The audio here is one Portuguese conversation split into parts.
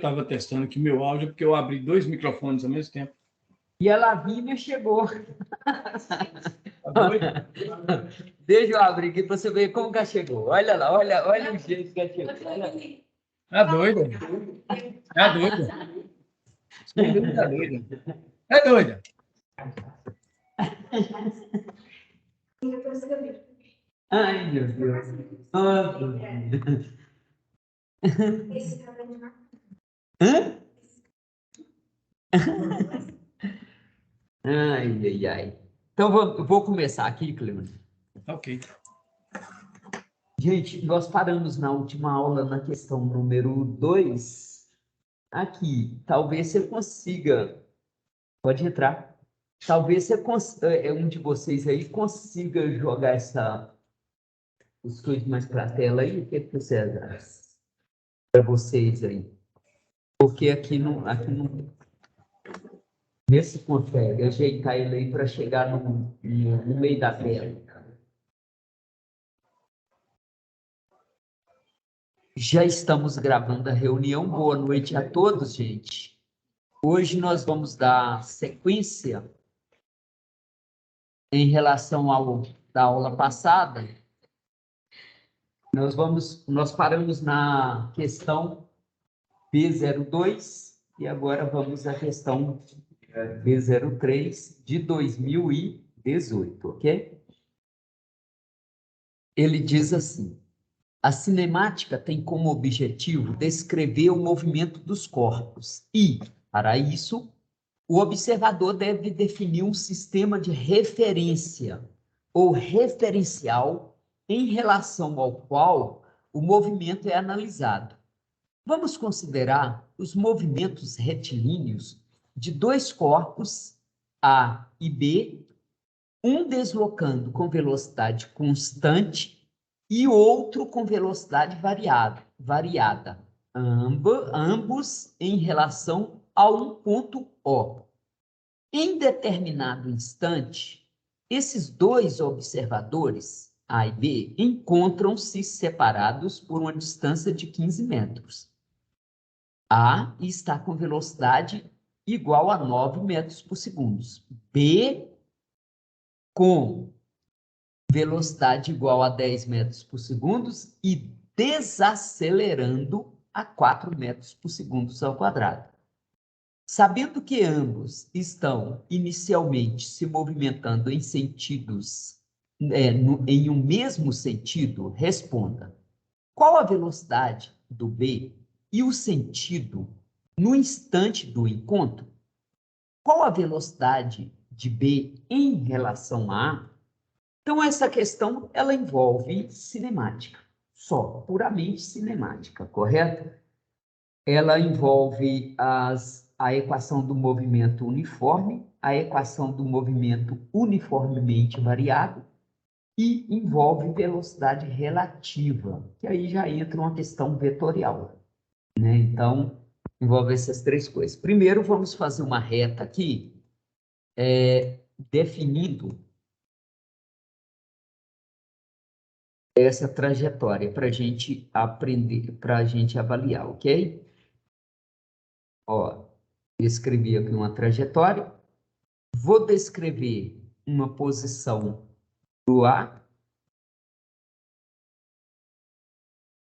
estava testando aqui meu áudio, porque eu abri 2 microfones ao mesmo tempo. E a Lavínia chegou. Tá doido? Deixa eu abrir aqui para você ver como que ela chegou. Olha lá, olha o jeito que ela chegou. É doida? É doida? Sem dúvida é doida. É doida? Ai, meu Deus. Nossa. Hã? Ai, ai, ai. Então, vou começar aqui, Clemente. Ok. Gente, nós paramos na última aula na questão número 2. Aqui, talvez você consiga. Pode entrar. Talvez um de vocês aí consiga jogar os coisas mais para a tela aí. O que você acha? Para vocês aí. Porque aqui não. Vê se consegue ajeitar ele aí para chegar no meio da tela. Já estamos gravando a reunião. Boa noite a todos, gente. Hoje nós vamos dar sequência em relação da aula passada. Nós paramos na questão B02 e agora vamos à questão B03 de 2018, ok? Ele diz assim: a cinemática tem como objetivo descrever o movimento dos corpos e, para isso, o observador deve definir um sistema de referência ou referencial em relação ao qual o movimento é analisado. Vamos considerar os movimentos retilíneos de dois corpos, A e B, um deslocando com velocidade constante e outro com velocidade variada, ambos em relação a um ponto O. Em determinado instante, esses dois observadores, A e B, encontram-se separados por uma distância de 15 metros. A está com velocidade igual a 9 metros por segundo. B com velocidade igual a 10 metros por segundo e desacelerando a 4 metros por segundo ao quadrado. Sabendo que ambos estão inicialmente se movimentando em sentidos, em um mesmo sentido, responda: qual a velocidade do B e o sentido no instante do encontro? Qual a velocidade de B em relação a A? Então, essa questão, ela envolve cinemática, só, puramente cinemática, correto? Ela envolve a equação do movimento uniforme, a equação do movimento uniformemente variado e envolve velocidade relativa, que aí já entra uma questão vetorial, né? Então, envolve essas três coisas. Primeiro, vamos fazer uma reta aqui, definindo essa trajetória para a gente aprender, para a gente avaliar, ok? Ó, escrevi aqui uma trajetória. Vou descrever uma posição do A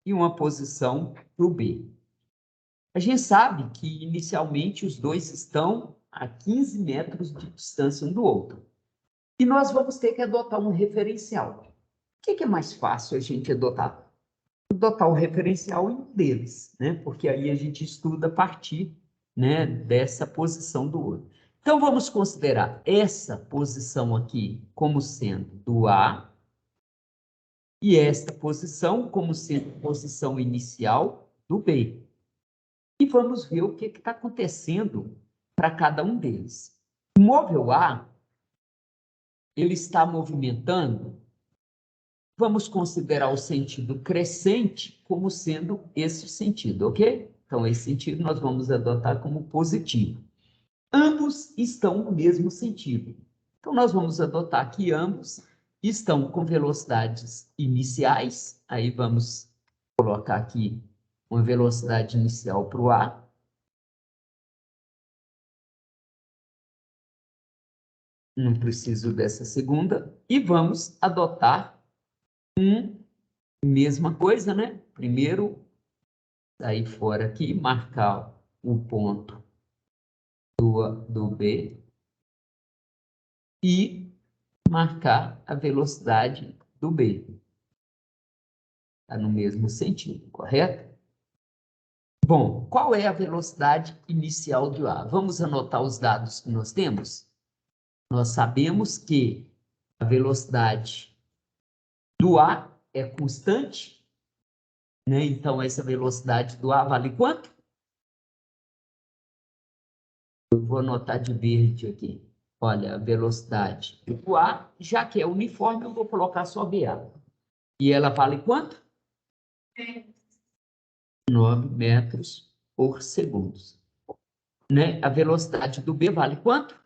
e uma posição do B. A gente sabe que, inicialmente, os dois estão a 15 metros de distância um do outro. E nós vamos ter que adotar um referencial. O que é mais fácil a gente adotar? Adotar o referencial em um deles, né? Porque aí a gente estuda a partir, né, dessa posição do outro. Então, vamos considerar essa posição aqui como sendo do A e esta posição como sendo a posição inicial do B. E vamos ver o que está acontecendo para cada um deles. O móvel A, ele está movimentando, vamos considerar o sentido crescente como sendo esse sentido, ok? Então, esse sentido nós vamos adotar como positivo. Ambos estão no mesmo sentido. Então, nós vamos adotar que ambos estão com velocidades iniciais. Aí, vamos colocar aqui uma velocidade inicial para o A Não preciso dessa segunda. E vamos adotar mesma coisa, né? Primeiro, sair fora aqui, marcar o ponto do B e marcar a velocidade do B. Está no mesmo sentido, correto? Bom, qual é a velocidade inicial do A? Vamos anotar os dados que nós temos? Nós sabemos que a velocidade do A é constante, né? Então, essa velocidade do A vale quanto? Eu vou anotar de verde aqui. Olha, a velocidade do A, já que é uniforme, eu vou colocar só BA. E ela vale quanto? 9 metros por segundo. Né? A velocidade do B vale quanto?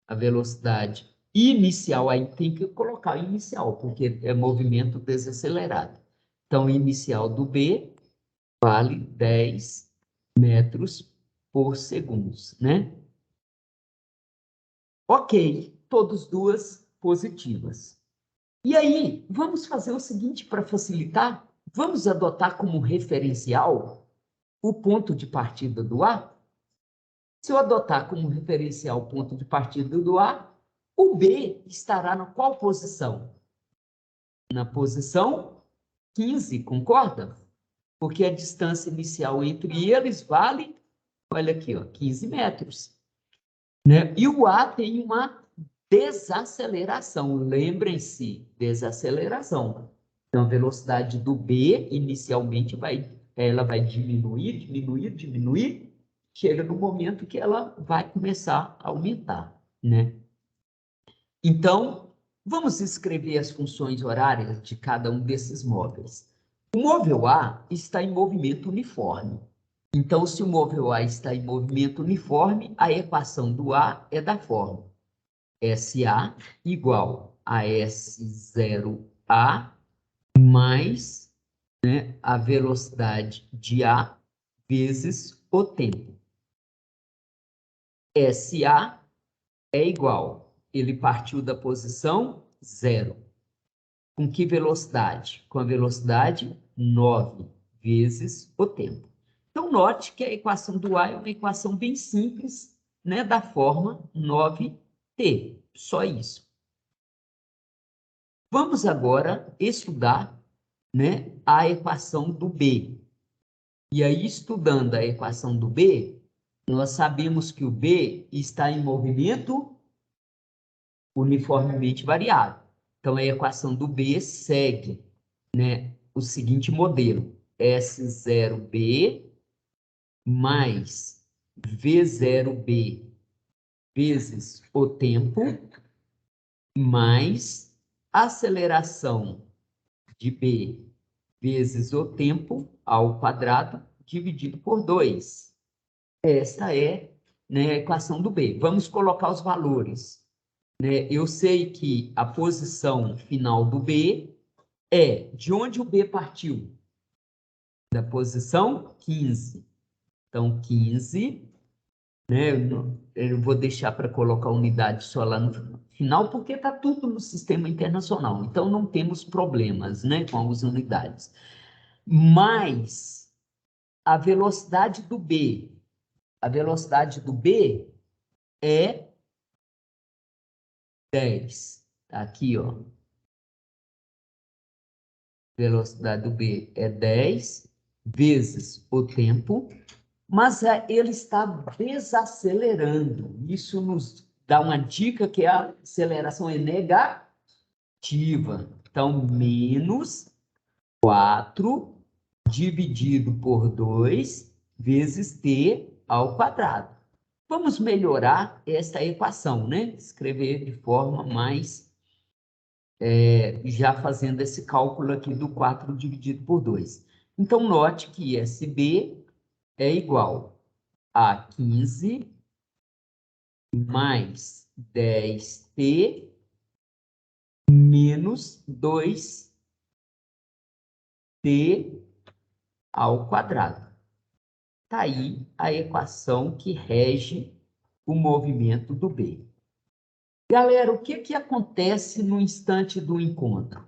A velocidade inicial, aí tem que colocar inicial, porque é movimento desacelerado. Então, inicial do B vale 10 metros por segundo, né? Ok, todas duas positivas. E aí, vamos fazer o seguinte para facilitar? Vamos adotar como referencial o ponto de partida do A? Se eu adotar como referencial o ponto de partida do A, o B estará na qual posição? Na posição 15, concorda? Porque a distância inicial entre eles vale, olha aqui, ó, 15 metros. Né? E o A tem uma desaceleração, lembrem-se, desaceleração. Então, a velocidade do B, inicialmente, ela vai diminuir, diminuir, diminuir, chega no momento que ela vai começar a aumentar, né? Então, vamos escrever as funções horárias de cada um desses móveis. O móvel A está em movimento uniforme. Então, se o móvel A está em movimento uniforme, a equação do A é da forma SA igual a S0A mais, né, a velocidade de A vezes o tempo. SA é igual, ele partiu da posição 0. Com que velocidade? Com a velocidade 9 vezes o tempo. Então, note que a equação do A é uma equação bem simples, né, da forma 9t. Só isso. Vamos agora estudar, né, a equação do B. E aí, estudando a equação do B, nós sabemos que o B está em movimento uniformemente variável. Então, a equação do B segue, né, o seguinte modelo: S0B mais V0B vezes o tempo mais aceleração de B vezes o tempo ao quadrado dividido por 2. Esta é, né, a equação do B. Vamos colocar os valores. Né? Eu sei que a posição final do B é de onde o B partiu? Da posição 15. Então, 15, né? Eu vou deixar para colocar a unidade só lá no final, porque está tudo no sistema internacional. Então, não temos problemas, né, com as unidades. Mas a velocidade do B. A velocidade do B é 10. Tá aqui, ó. Velocidade do B é 10 vezes o tempo, mas ele está desacelerando. Isso nos dá uma dica que a aceleração é negativa. Então, menos 4 dividido por 2 vezes t ao quadrado. Vamos melhorar esta equação, né? Escrever de forma mais... já fazendo esse cálculo aqui do 4 dividido por 2. Então, note que SB é igual a 15 mais 10t menos 2t ao quadrado. Está aí a equação que rege o movimento do B. Galera, o que acontece no instante do encontro?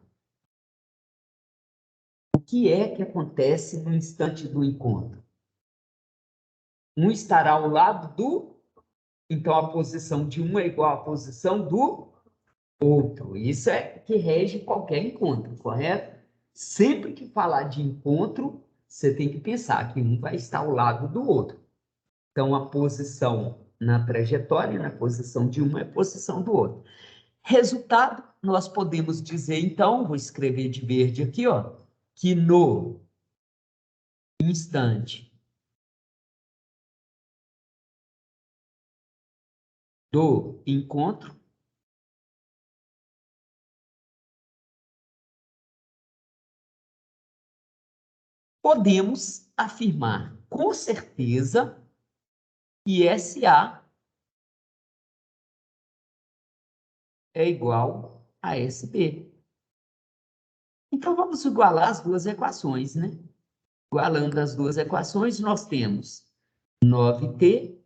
O que é que acontece no instante do encontro? Um estará ao lado do... Então, a posição de um é igual à posição do outro. Isso é que rege qualquer encontro, correto? Sempre que falar de encontro, você tem que pensar que um vai estar ao lado do outro. Então, a posição na trajetória, na posição de um, é a posição do outro. Resultado, nós podemos dizer, então, vou escrever de verde aqui, ó, que no instante do encontro, podemos afirmar com certeza que SA é igual a SB. Então, vamos igualar as duas equações, né? Igualando as duas equações, nós temos 9T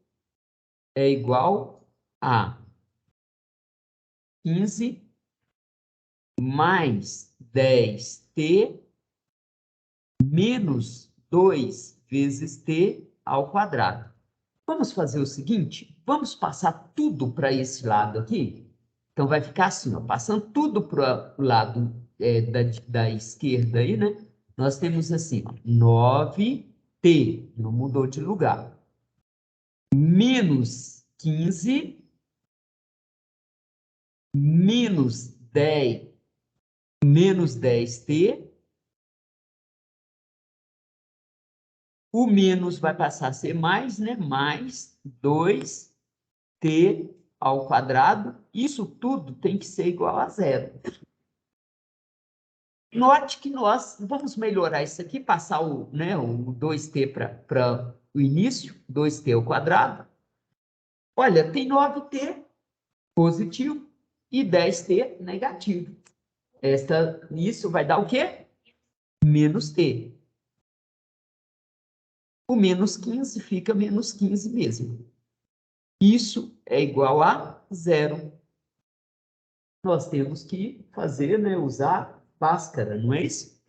é igual a 15 mais 10T menos 2 vezes T ao quadrado. Vamos fazer o seguinte, vamos passar tudo para esse lado aqui? Então, vai ficar assim, ó, passando tudo para o lado da esquerda aí, né? Nós temos assim, ó, 9T, não mudou de lugar, menos 15, menos 10, menos 10T, o menos vai passar a ser mais, né? Mais 2T ao quadrado. Isso tudo tem que ser igual a zero. Note que nós vamos melhorar isso aqui, passar o 2T para o início, 2T ao quadrado. Olha, tem 9T positivo e 10T negativo. Isso vai dar o quê? Menos T. O menos 15 fica menos 15 mesmo. Isso é igual a zero. Nós temos que fazer, né, usar Bhaskara, não é isso?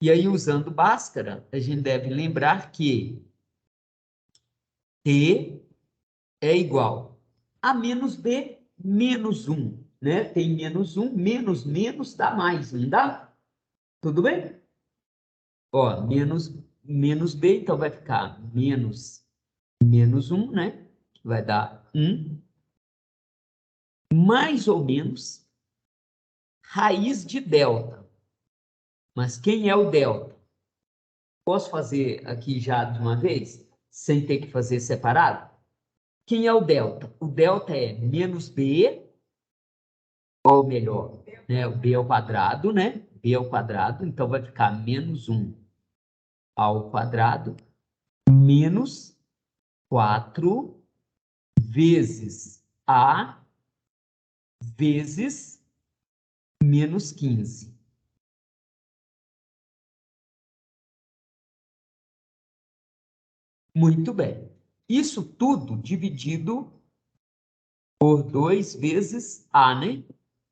E aí, usando Bhaskara, a gente deve lembrar que T é igual a menos B menos 1, né? Tem menos 1, menos menos dá mais, não dá? Tudo bem? Ó, menos B, então vai ficar menos 1, né? Que vai dar 1, mais ou menos raiz de delta. Mas quem é o delta? Posso fazer aqui já de uma vez, sem ter que fazer separado? Quem é o delta? O delta é menos B, ou melhor, né, o B ao quadrado, né? B ao quadrado, então vai ficar menos 1 ao quadrado, menos 4 vezes A vezes menos 15. Muito bem. Isso tudo dividido por 2 vezes A, né?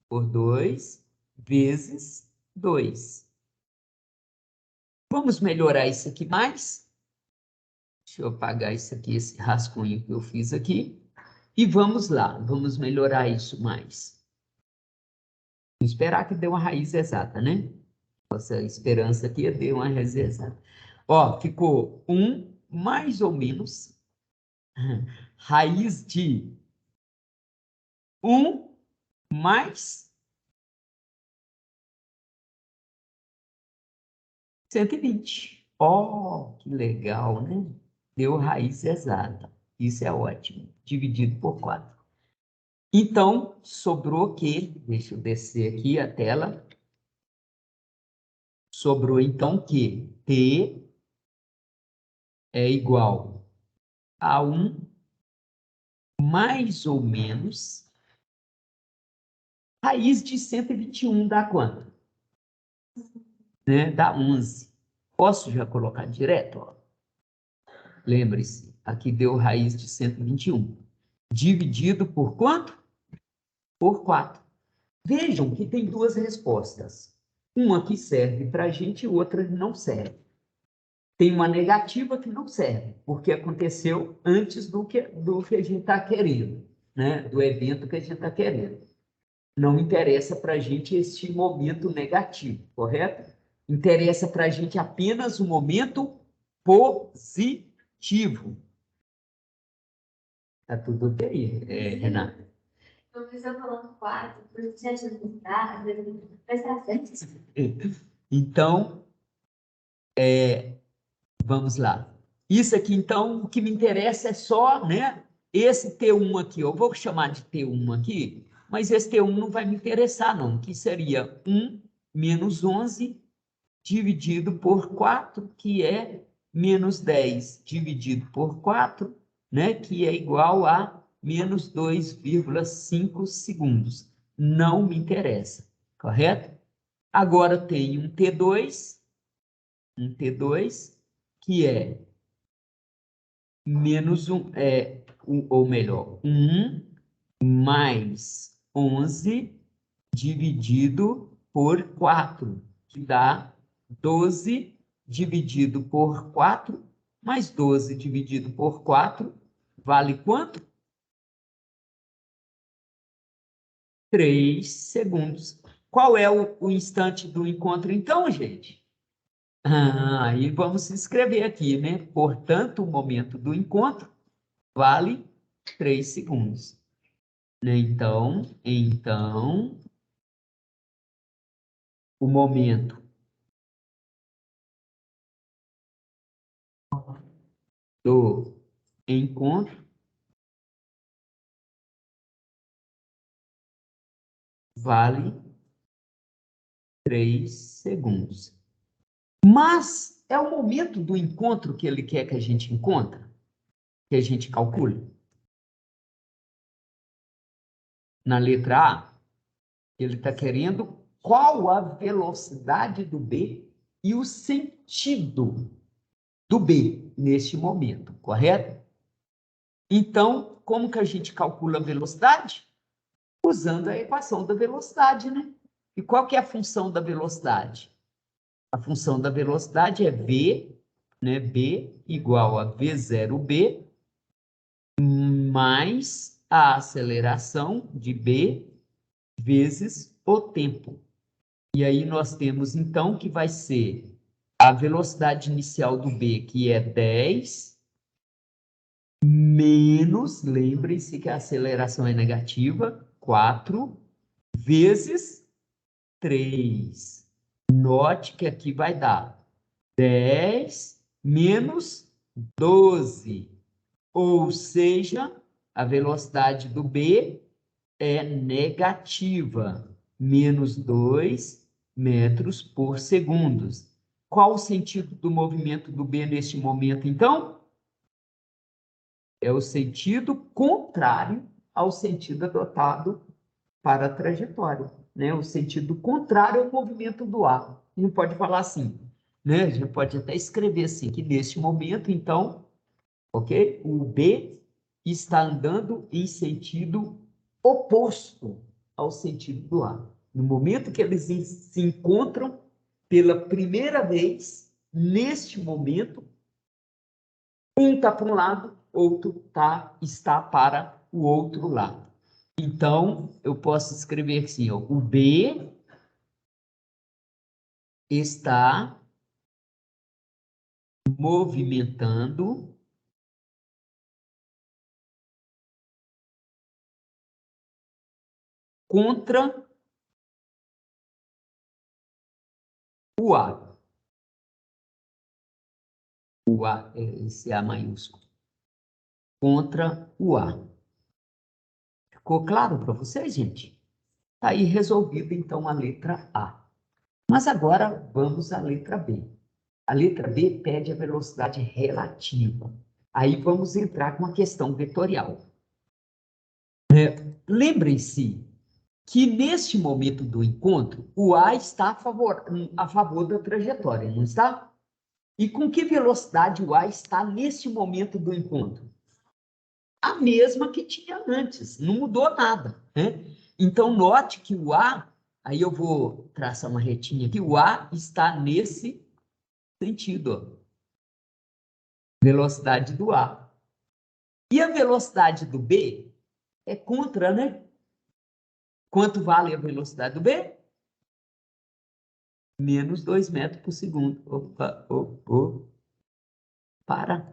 Por 2 vezes 2. Vamos melhorar isso aqui mais? Deixa eu apagar isso aqui, esse rascunho que eu fiz aqui. E vamos lá, vamos melhorar isso mais. Vou esperar que dê uma raiz exata, né? Nossa esperança aqui é ter uma raiz exata. Ó, ficou 1 mais ou menos raiz de 1 mais 120. Ó, que legal, né? Deu raiz exata. Isso é ótimo. Dividido por 4. Então, sobrou que, deixa eu descer aqui a tela, sobrou então que T é igual a 1 mais ou menos raiz de 121 dá quanto? Né? Dá 11. Posso já colocar direto? Ó. Lembre-se, aqui deu raiz de 121. Dividido por quanto? por 4. Vejam que tem duas respostas. Uma que serve para a gente e outra que não serve. Tem uma negativa que não serve, porque aconteceu antes do que a gente está querendo, né? Do evento que a gente está querendo. Não interessa para a gente este momento negativo, correto? Interessa para a gente apenas o momento positivo. Tá tudo bem, Renata? Eu estou falando 4, por isso já ajudar, vai estar certo. Então, vamos lá. Isso aqui, então, o que me interessa é só, né? Esse T1 aqui, eu vou chamar de T1 aqui, mas esse T1 não vai me interessar, não, que seria 1 menos 11 dividido por 4, que é menos 10 dividido por 4, né? Que é igual a menos 2,5 segundos. Não me interessa, correto? Agora tem um T2, que é menos 1, ou melhor, 1 mais 11 dividido por 4, que dá 12 dividido por 4, mais 12 dividido por 4, vale quanto? 3 segundos. Qual é o instante do encontro, então, gente? Aí vamos escrever aqui, né? Portanto, o momento do encontro vale 3 segundos. Então, o momento do encontro vale 3 segundos. Mas é o momento do encontro que ele quer que a gente encontre, que a gente calcule. Na letra A, ele está querendo qual a velocidade do B e o sentido do B neste momento, correto? Então, como que a gente calcula a velocidade? Usando a equação da velocidade, né? E qual que é a função da velocidade? A função da velocidade é V, né? B igual a V0B mais a aceleração de B vezes o tempo. E aí nós temos, então, que vai ser a velocidade inicial do B, que é 10, menos, lembrem-se que a aceleração é negativa, 4, vezes 3. Note que aqui vai dar 10 menos 12. Ou seja, a velocidade do B é negativa, menos 2 metros por segundo. Qual o sentido do movimento do B neste momento, então? É o sentido contrário ao sentido adotado para a trajetória, né? O sentido contrário ao movimento do A. A gente pode falar assim, né? A gente pode até escrever assim, que neste momento, então, ok? O B está andando em sentido oposto ao sentido do A. No momento que eles se encontram pela primeira vez, neste momento, um está para um lado, outro está para o outro lado. Então, eu posso escrever assim, ó, o B está movimentando contra o A. O A, esse A maiúsculo. Contra o A. Ficou claro para vocês, gente? Está aí resolvida, então, a letra A. Mas agora vamos à letra B. A letra B pede a velocidade relativa. Aí vamos entrar com a questão vetorial. Lembrem-se que neste momento do encontro, o A está a favor da trajetória, não está? E com que velocidade o A está neste momento do encontro? A mesma que tinha antes, não mudou nada, né? Então, note que o A, aí eu vou traçar uma retinha aqui, o A está nesse sentido, ó. Velocidade do A. E a velocidade do B é contra, né? Quanto vale a velocidade do B? Menos 2 metros por segundo. Opa, para.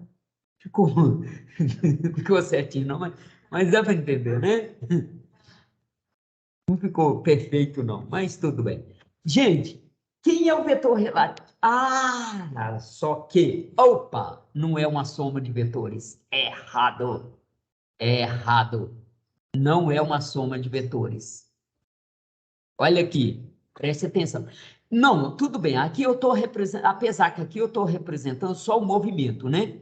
Ficou, ficou certinho, não, mas dá para entender, né? Não ficou perfeito, não, mas tudo bem. Gente, quem é o vetor relativo? Ah, só que, opa, não é uma soma de vetores. Errado. Errado. Não é uma soma de vetores. Olha aqui, preste atenção. Não, tudo bem, aqui eu estou representando, apesar que aqui eu estou representando só o movimento, né?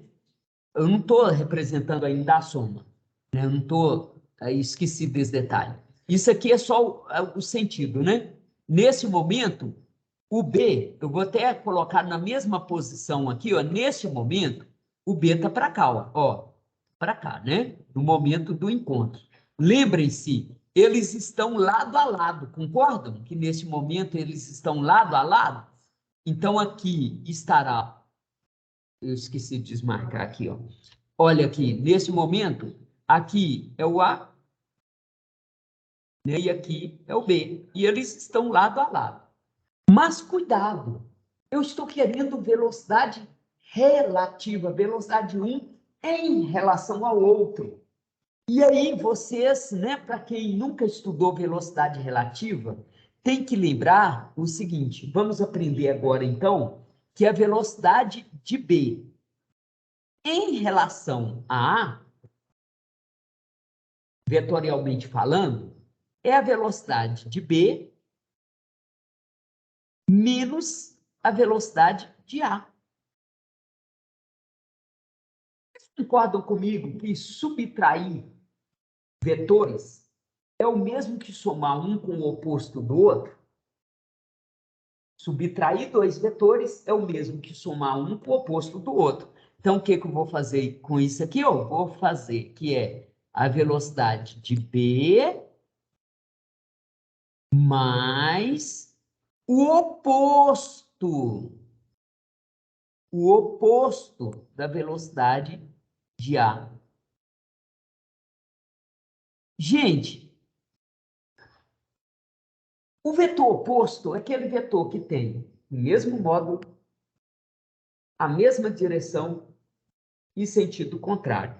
Eu não estou representando ainda a soma, né? Eu não estou, esqueci desse detalhe. Isso aqui é só o sentido, né? Nesse momento, o B, eu vou até colocar na mesma posição aqui, ó. Nesse momento, o B está para cá, ó, para cá, né? No momento do encontro. Lembrem-se, eles estão lado a lado, concordam? Que nesse momento eles estão lado a lado? Então, aqui estará, eu esqueci de desmarcar aqui, ó. Olha aqui, nesse momento, aqui é o A, né, e aqui é o B. E eles estão lado a lado. Mas cuidado, eu estou querendo velocidade relativa, velocidade 1 em relação ao outro. E aí vocês, né, para quem nunca estudou velocidade relativa, tem que lembrar o seguinte, vamos aprender agora então, que a velocidade de B em relação a A, vetorialmente falando, é a velocidade de B menos a velocidade de A. Vocês concordam comigo que subtrair vetores é o mesmo que somar um com o oposto do outro? Subtrair dois vetores é o mesmo que somar um com o oposto do outro. Então, o que eu vou fazer com isso aqui? Eu vou fazer que é a velocidade de B mais o oposto da velocidade de A. Gente, o vetor oposto é aquele vetor que tem o mesmo módulo, a mesma direção e sentido contrário,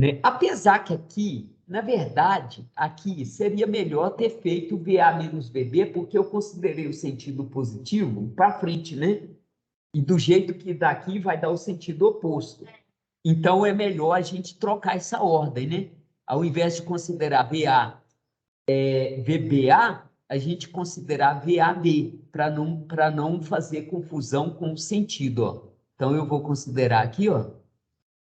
né? Apesar que aqui, na verdade, aqui seria melhor ter feito VA menos VB, porque eu considerei o sentido positivo para frente, né? E do jeito que daqui vai dar o sentido oposto. Então, é melhor a gente trocar essa ordem, né? Ao invés de considerar VA, VBA, a gente considerar VAB, para não fazer confusão com o sentido, ó. Então, eu vou considerar aqui, ó,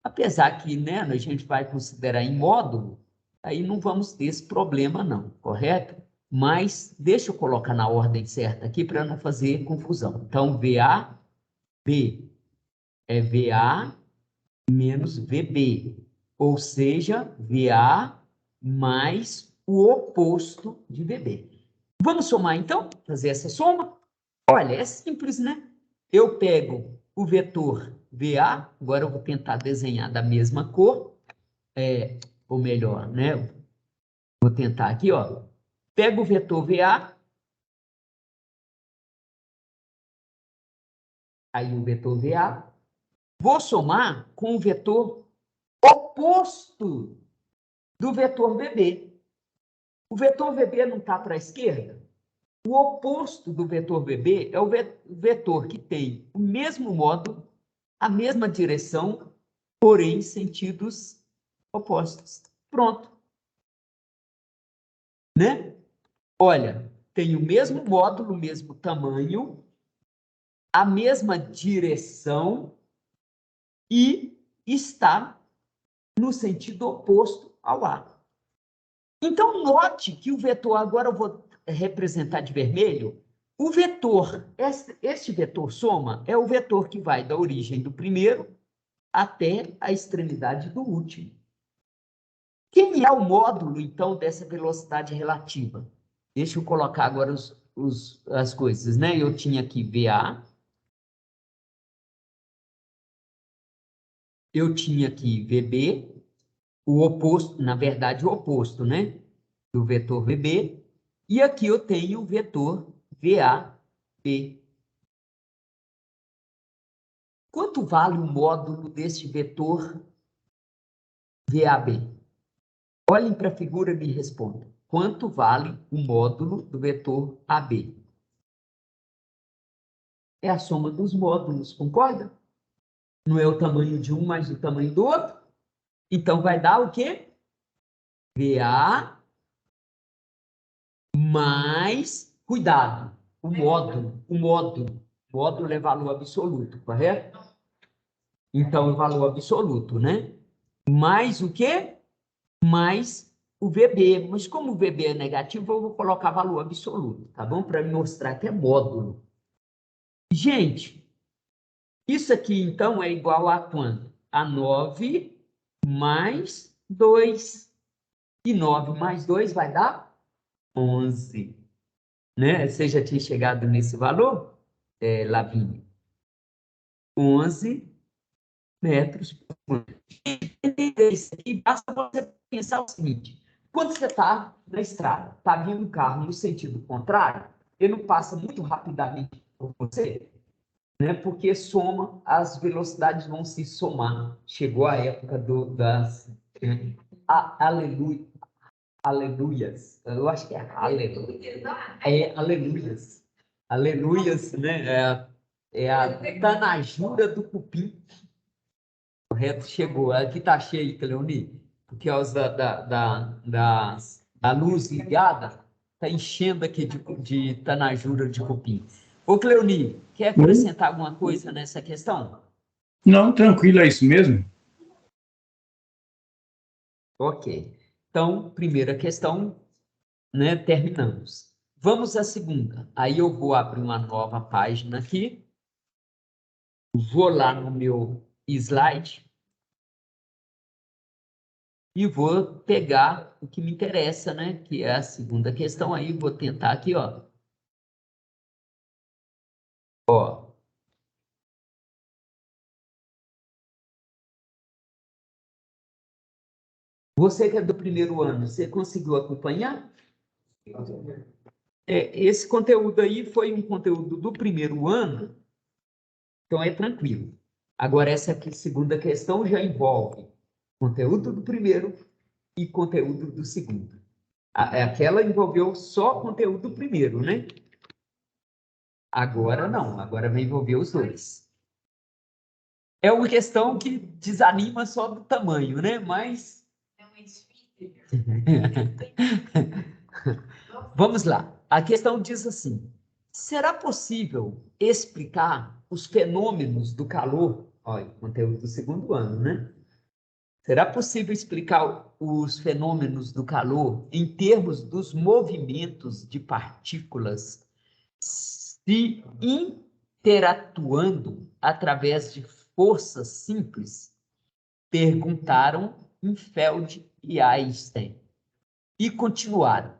apesar que, né, a gente vai considerar em módulo, aí não vamos ter esse problema, não, correto? Mas deixa eu colocar na ordem certa aqui para não fazer confusão. Então, VAB é VA menos VB, ou seja, VA mais o oposto de VB. Vamos somar, então? Fazer essa soma? Olha, é simples, né? Eu pego o vetor VA, agora eu vou tentar desenhar da mesma cor, ou melhor, né? Vou tentar aqui, ó. Pego o vetor VA, aí o vetor VA, vou somar com o vetor oposto do vetor VB. O vetor VB não está para a esquerda? O oposto do vetor VB é o vetor que tem o mesmo módulo, a mesma direção, porém em sentidos opostos. Pronto. Né? Olha, tem o mesmo módulo, o mesmo tamanho, a mesma direção e está no sentido oposto ao A. Então, note que o vetor, agora eu vou representar de vermelho, o vetor, este vetor soma, é o vetor que vai da origem do primeiro até a extremidade do último. Quem é o módulo, então, dessa velocidade relativa? Deixa eu colocar agora as coisas, né? Eu tinha aqui VA, eu tinha aqui VB, o oposto, na verdade, o oposto, né? Do vetor VB, e aqui eu tenho o vetor VAB. Quanto vale o módulo deste vetor VAB? Olhem para a figura e me respondam. Quanto vale o módulo do vetor AB? É a soma dos módulos, concorda? Não é o tamanho de um mais o tamanho do outro? Então, vai dar o quê? VA mais, cuidado, o módulo é valor absoluto, correto? Então, é valor absoluto, né? Mais o quê? Mais o VB. Mas como o VB é negativo, eu vou colocar valor absoluto, tá bom? Para mostrar que é módulo. Gente, isso aqui, então, é igual a quanto? A 9 mais 2. E 9 mais 2 vai dar 11. Né? Você já tinha chegado nesse valor, Lavínia? 11 metros por segundo. Isso aqui, basta você pensar o seguinte: quando você está na estrada, está vindo um carro no sentido contrário, ele não passa muito rapidamente por você, né? Porque soma, as velocidades vão se somar. Chegou a época das aleluia, aleluias. Eu acho que é aleluia. É aleluias. Aleluias, né? É a tanajura do cupim. Correto, chegou. Aqui está cheio, Cleoni, por causa da luz ligada, está enchendo aqui de tanajura de cupim. Ô, Cleoni, quer acrescentar alguma coisa nessa questão? Não, tranquilo, é isso mesmo. Ok. Então, primeira questão, né, terminamos. Vamos à segunda. Aí eu vou abrir uma nova página aqui, vou lá no meu slide e vou pegar o que me interessa, né? Que é a segunda questão aí, vou tentar aqui, ó. Ó. Você que é do primeiro ano, você conseguiu acompanhar? Esse conteúdo aí foi um conteúdo do primeiro ano, então é tranquilo. Agora, essa aqui, segunda questão já envolve conteúdo do primeiro e conteúdo do segundo. Aquela envolveu só conteúdo do primeiro, né? Agora não, agora vai envolver os dois. É uma questão que desanima só do tamanho, né? Mas. Vamos lá. A questão diz assim: será possível explicar os fenômenos do calor? Olha, conteúdo do segundo ano, né? Será possível explicar os fenômenos do calor em termos dos movimentos de partículas se interatuando através de forças simples? Perguntaram Infeld e Einstein. E continuaram.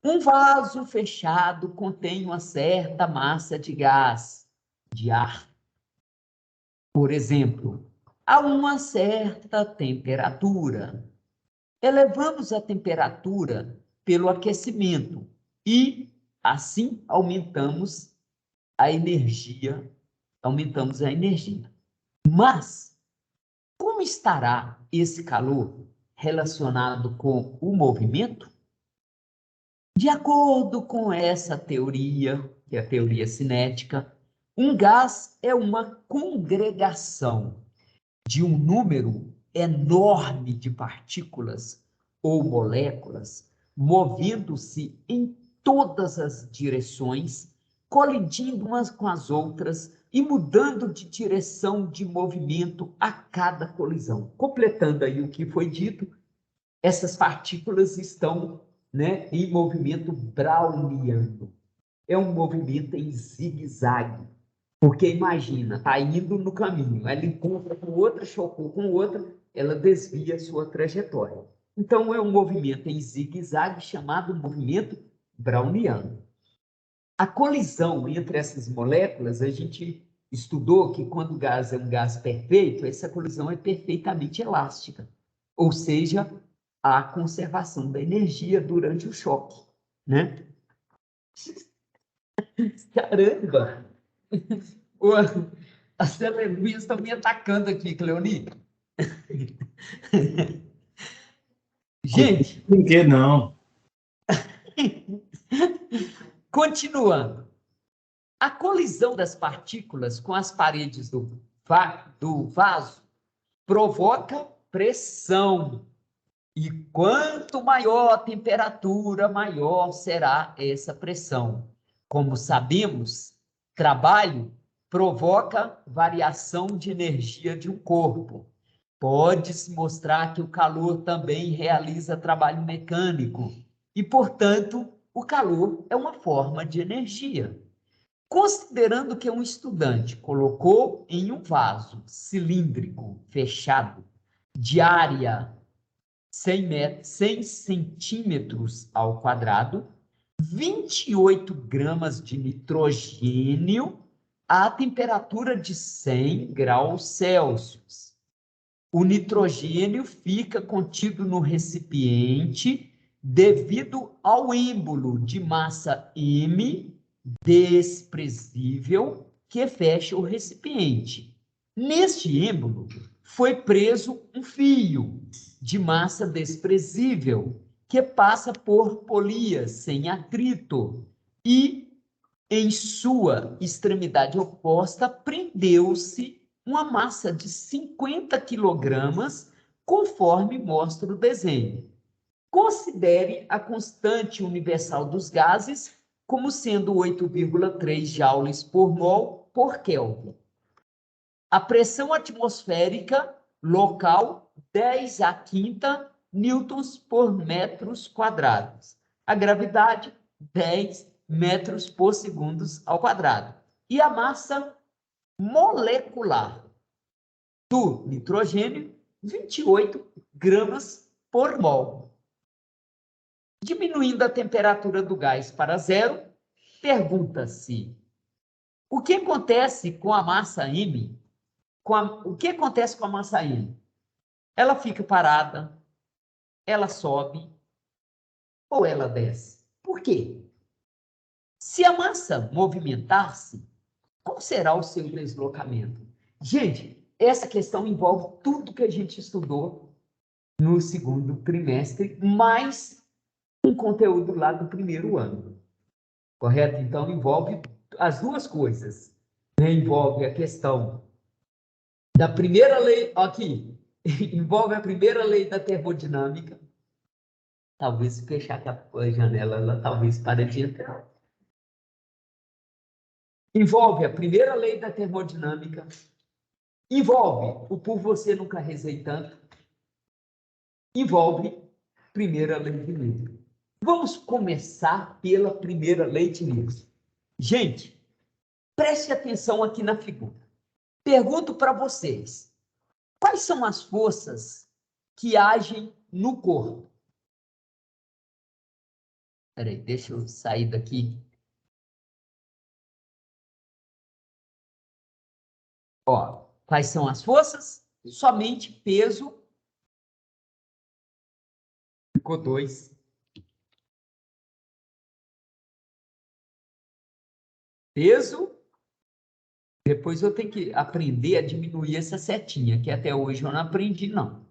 Um vaso fechado contém uma certa massa de gás, de ar. Por exemplo, a uma certa temperatura. Elevamos a temperatura pelo aquecimento e, assim, aumentamos a energia. Mas, como estará esse calor relacionado com o movimento? De acordo com essa teoria, que é a teoria cinética, um gás é uma congregação de um número enorme de partículas ou moléculas movendo-se em todas as direções, colidindo umas com as outras e mudando de direção de movimento a cada colisão. Completando aí o que foi dito, essas partículas estão, né, em movimento browniano. É um movimento em zigue-zague, Porque imagina, está indo no caminho, ela encontra com outra, chocou com outra, ela desvia a sua trajetória. Então, é um movimento em zigue-zague chamado movimento browniano. A colisão entre essas moléculas, a gente estudou que quando o gás é um gás perfeito, essa colisão é perfeitamente elástica, ou seja, a conservação da energia durante o choque, né? Caramba! As aleluias estão me atacando aqui, Cleoni. Gente, Por que não? continuando. A colisão das partículas com as paredes do vaso provoca pressão. E quanto maior a temperatura, maior será essa pressão. Como sabemos, trabalho provoca variação de energia de um corpo. Pode-se mostrar que o calor também realiza trabalho mecânico e, portanto, o calor é uma forma de energia. Considerando que um estudante colocou em um vaso cilíndrico fechado de área 100 centímetros ao quadrado, 28 gramas de nitrogênio a temperatura de 100 graus Celsius. O nitrogênio fica contido no recipiente devido ao êmbolo de massa M desprezível que fecha o recipiente. Neste êmbolo foi preso um fio de massa desprezível que passa por polias sem atrito e, em sua extremidade oposta, prendeu-se uma massa de 50 quilogramas, conforme mostra o desenho. Considere a constante universal dos gases como sendo 8,3 joules por mol por Kelvin. A pressão atmosférica local, 10 a quinta newtons por metros quadrados. A gravidade, 10 metros por segundos ao quadrado. E a massa molecular do nitrogênio, 28 gramas por mol. Diminuindo a temperatura do gás para zero, pergunta-se: o que acontece com a massa M? O que acontece com a massa M? Ela fica parada, ela sobe ou ela desce? Por quê? Se a massa movimentar-se, qual será o seu deslocamento? Gente, essa questão envolve tudo que a gente estudou no segundo trimestre, mais um conteúdo lá do primeiro ano. Correto? Então, envolve as duas coisas. Envolve a questão da primeira lei, aqui, envolve a primeira lei da termodinâmica. Talvez se fechar a janela, ela talvez pare de entrar. Envolve a primeira lei da termodinâmica. Envolve o por você nunca rezei tanto. Envolve a primeira lei de Newton. Vamos começar pela primeira lei de Newton. Gente, preste atenção aqui na figura. Pergunto para vocês, quais são as forças que agem no corpo? Peraí, deixa eu sair daqui. Ó, quais são as forças? Somente peso. Ficou 2. Peso. Depois eu tenho que aprender a diminuir essa setinha, que até hoje eu não aprendi, não.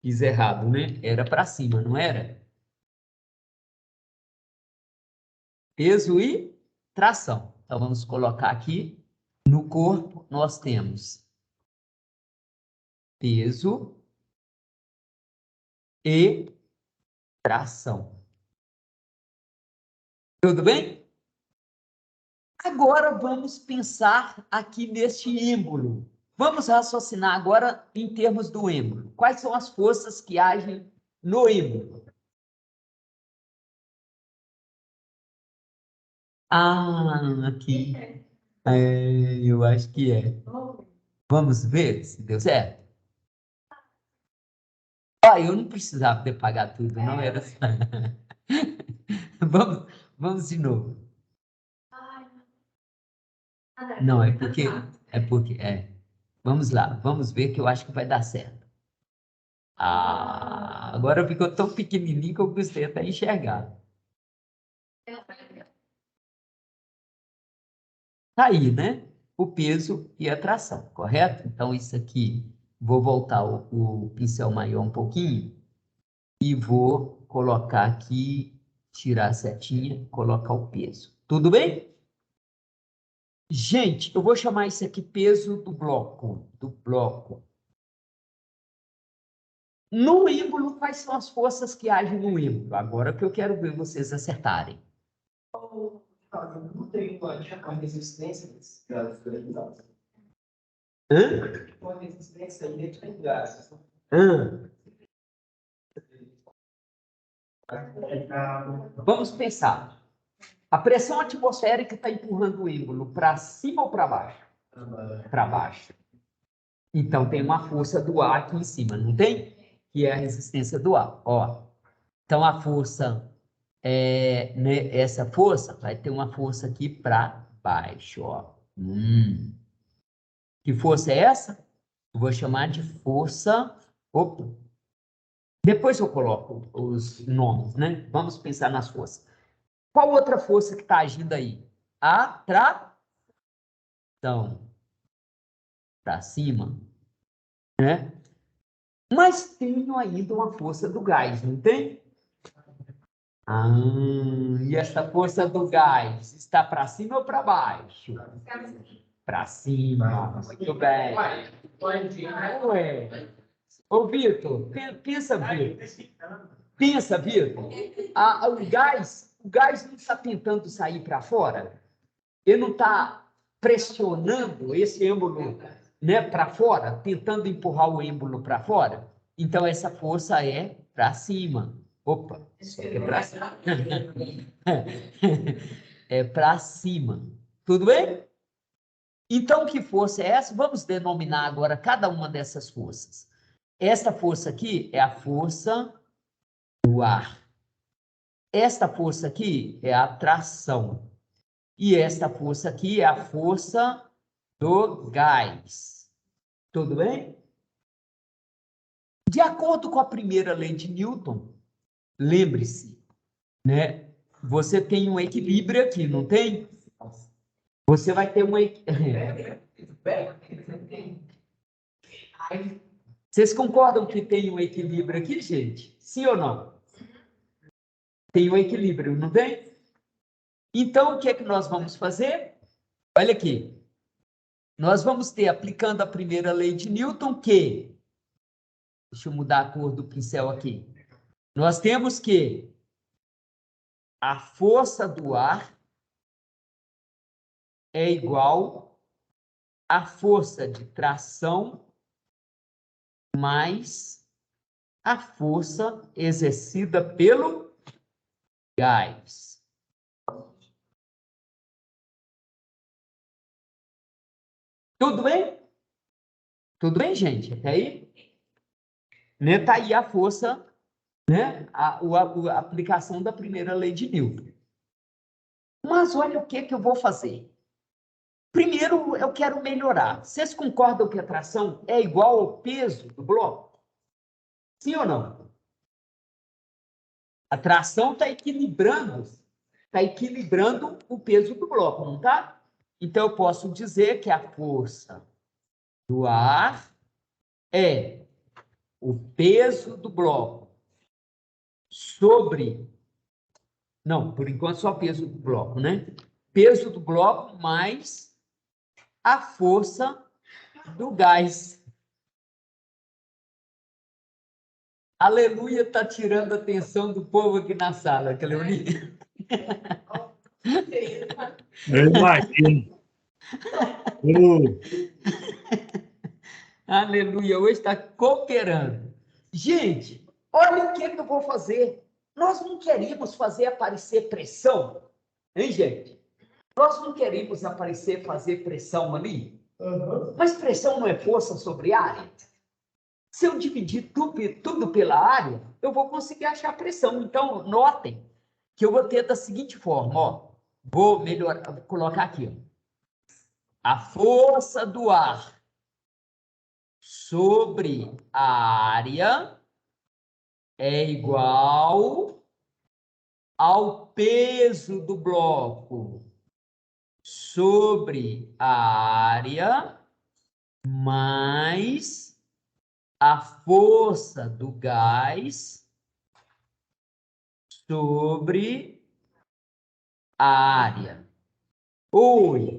Fiz errado, né? Era para cima, não era? Peso e tração. Então, vamos colocar aqui. No corpo, nós temos peso e tração. Tudo bem? Agora vamos pensar aqui neste êmbolo. Vamos raciocinar agora em termos do êmbolo. Quais são as forças que agem no êmbolo? Ah, aqui. Eu acho que é. Vamos ver se deu certo. Eu não precisava ter pagado tudo, não era só. Vamos de novo. Não, é. Vamos lá, vamos ver que eu acho que vai dar certo. Agora ficou tão pequenininho que eu gostei até enxergar. Tá aí, né? O peso e a tração, correto? Então, isso aqui, vou voltar o pincel maior um pouquinho e vou colocar aqui, tirar a setinha, colocar o peso. Tudo bem? Gente, eu vou chamar isso aqui peso do bloco. No ímbolo, quais são as forças que agem no ímbolo? Agora que eu quero ver vocês acertarem. Não tem uma resistência desses gases granulados. Hã? Uma resistência idêntica em gases. Vamos pensar. A pressão atmosférica está empurrando o ímbolo para cima ou para baixo? Para baixo. Então, tem uma força do ar aqui em cima, não tem? Que é a resistência do ar. Ó. Então, a força, né, essa força vai ter uma força aqui para baixo. Ó. Que força é essa? Eu vou chamar de força... Opa. Depois eu coloco os nomes, né? Vamos pensar nas forças. Qual outra força que está agindo aí? Atração. Para cima, né? Mas tenho ainda uma força do gás, não tem? E essa força do gás está para cima ou para baixo? Para cima. Muito bem. Ué. Ô, Vitor, pensa, Vitor. Pensa, Vitor. O gás não está tentando sair para fora? Ele não está pressionando esse êmbolo, né, para fora, tentando empurrar o êmbolo para fora? Então, essa força é para cima. Opa, é para cima. É para cima. Tudo bem? Então, que força é essa? Vamos denominar agora cada uma dessas forças. Esta força aqui é a força do ar. Esta força aqui é a tração. E esta força aqui é a força do gás. Tudo bem? De acordo com a primeira lei de Newton, lembre-se, né? Você tem um equilíbrio aqui, não tem? Você vai ter um equilíbrio. Vocês concordam que tem um equilíbrio aqui, gente? Sim ou não? Tem um equilíbrio, não tem? Então, o que é que nós vamos fazer? Olha aqui. Nós vamos ter, aplicando a primeira lei de Newton, que... Deixa eu mudar a cor do pincel aqui. Nós temos que a força do ar é igual à força de tração mais a força exercida pelo gás. Tudo bem? Tudo bem, gente? Até aí? Né? Tá aí a força, né? A aplicação da primeira lei de Newton. Mas olha o que eu vou fazer. Primeiro, eu quero melhorar. Vocês concordam que a tração é igual ao peso do bloco? Sim ou não? A tração está equilibrando o peso do bloco, não está? Então, eu posso dizer que a força do ar é o peso do bloco sobre... Não, por enquanto só peso do bloco, né? Peso do bloco mais a força do gás. Aleluia, está tirando a atenção do povo aqui na sala, Cleoni. Eu imagino. Aleluia, hoje está cooperando. Gente, olha o que eu vou fazer. Nós não queremos fazer aparecer pressão, hein, gente? Nós não queremos aparecer, fazer pressão ali, Uhum. mas pressão não é força sobre área. Se eu dividir tudo pela área, eu vou conseguir achar a pressão. Então, notem que eu vou ter da seguinte forma, ó. Vou melhorar, vou colocar aqui, ó. A força do ar sobre a área é igual ao peso do bloco sobre a área mais a força do gás sobre a área. Oi.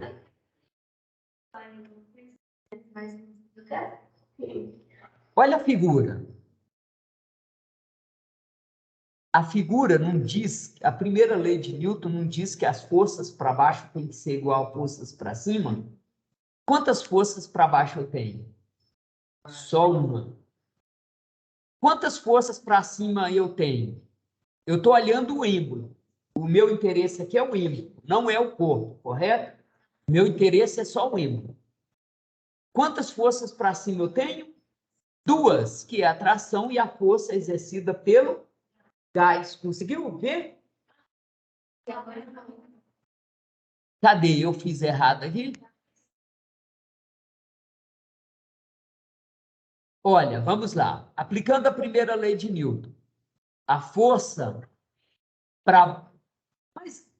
Mais do que Olha a figura. A figura não diz, a primeira lei de Newton não diz que as forças para baixo têm que ser igual a forças para cima? Quantas forças para baixo eu tenho? Só uma. Quantas forças para cima eu tenho? Eu estou olhando o êmbolo. O meu interesse aqui é o êmbolo, não é o corpo, correto? Meu interesse é só o êmbolo. Quantas forças para cima eu tenho? Duas, que é a tração e a força exercida pelo gás. Conseguiu ver? Cadê? Eu fiz errado aqui? Olha, vamos lá. Aplicando a primeira lei de Newton. A força para... Mas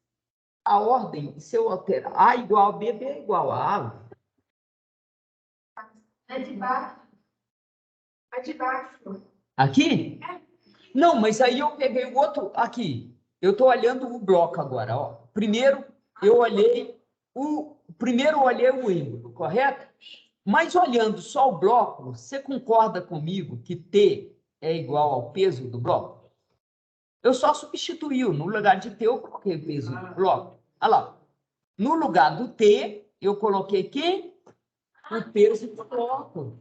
a ordem, se eu alterar A igual a B, B é igual a A. é de baixo. É de baixo. Aqui? Não, mas aí eu peguei o outro aqui. Eu estou olhando o bloco agora. Ó. Primeiro, eu olhei Primeiro eu olhei o êmbolo, correto? Mas olhando só o bloco, você concorda comigo que T é igual ao peso do bloco? Eu só substituí, no lugar de T, eu coloquei o peso do bloco. Olha lá. No lugar do T, eu coloquei quem? O peso do bloco.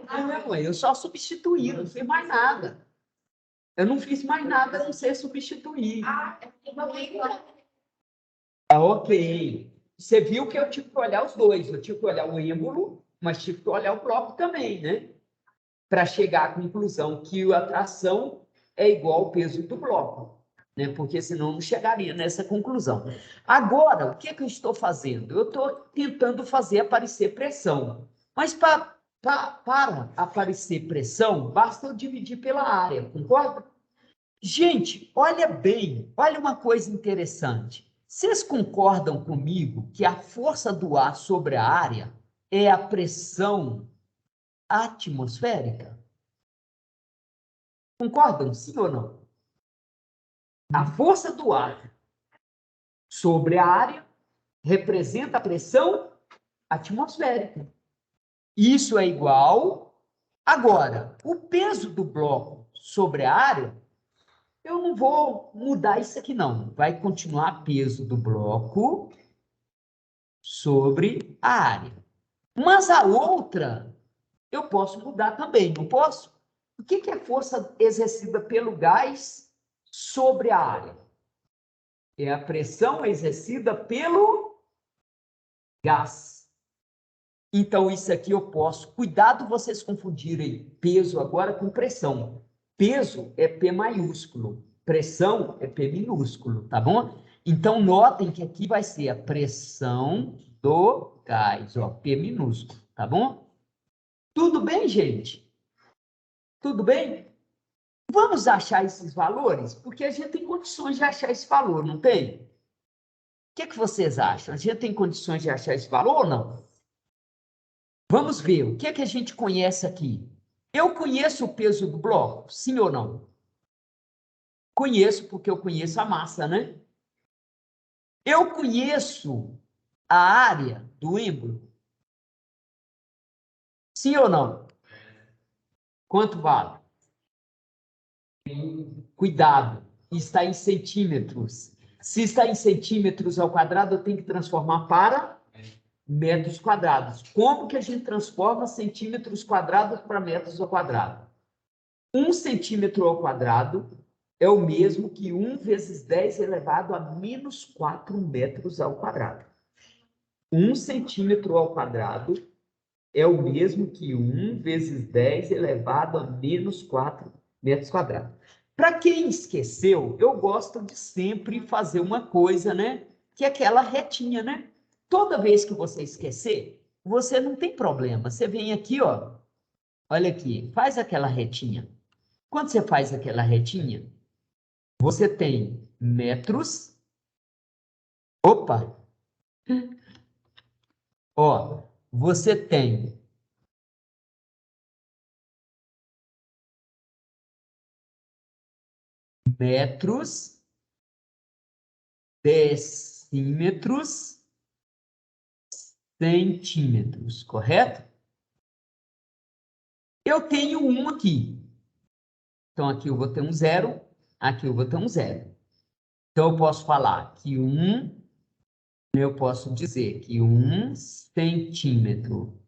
Não, eu só substituí, não fiz mais nada. Eu não fiz mais nada a não ser substituir. Ah, ok. Você viu que eu tive que olhar os dois. Eu tive que olhar o êmbolo, mas tive que olhar o bloco também, né? Para chegar à conclusão que a tração é igual ao peso do bloco, né? Porque senão não chegaria nessa conclusão. Agora, o que eu estou fazendo? Eu estou tentando fazer aparecer pressão. Mas para aparecer pressão, basta eu dividir pela área, concorda? Gente, olha bem, olha uma coisa interessante. Vocês concordam comigo que a força do ar sobre a área é a pressão atmosférica? Concordam, sim ou não? A força do ar sobre a área representa a pressão atmosférica. Isso é igual. Agora, o peso do bloco sobre a área, eu não vou mudar isso aqui, não. Vai continuar peso do bloco sobre a área. Mas a outra, eu posso mudar também, não posso? O que é a força exercida pelo gás sobre a área? É a pressão exercida pelo gás. Então, isso aqui eu posso... Cuidado vocês confundirem peso agora com pressão. Peso é P maiúsculo. Pressão é P minúsculo, tá bom? Então, notem que aqui vai ser a pressão do gás, ó, P minúsculo, tá bom? Tudo bem, gente? Tudo bem? Vamos achar esses valores? Porque a gente tem condições de achar esse valor, não tem? O que vocês acham? A gente tem condições de achar esse valor ou não? Vamos ver, o que a gente conhece aqui? Eu conheço o peso do bloco, sim ou não? Conheço, porque eu conheço a massa, né? Eu conheço a área do êmbolo, sim ou não? Quanto vale? Cuidado, está em centímetros. Se está em centímetros ao quadrado, eu tenho que transformar para metros quadrados. Como que a gente transforma centímetros quadrados para metros ao quadrado? 1 centímetro ao quadrado é o mesmo que 1 vezes 10 elevado a menos 4 metros ao quadrado. 1 centímetro ao quadrado é o mesmo que 1 vezes 10 elevado a menos 4 metros quadrados. Para quem esqueceu, eu gosto de sempre fazer uma coisa, né? Que é aquela retinha, né? Toda vez que você esquecer, você não tem problema. Você vem aqui, ó. Olha aqui, faz aquela retinha. Quando você faz aquela retinha, você tem metros. Opa! Ó, você tem metros, decímetros, centímetros, correto? Eu tenho um aqui. Então, aqui eu vou ter um zero, aqui eu vou ter um zero. Então, eu posso falar que eu posso dizer que 1 centímetro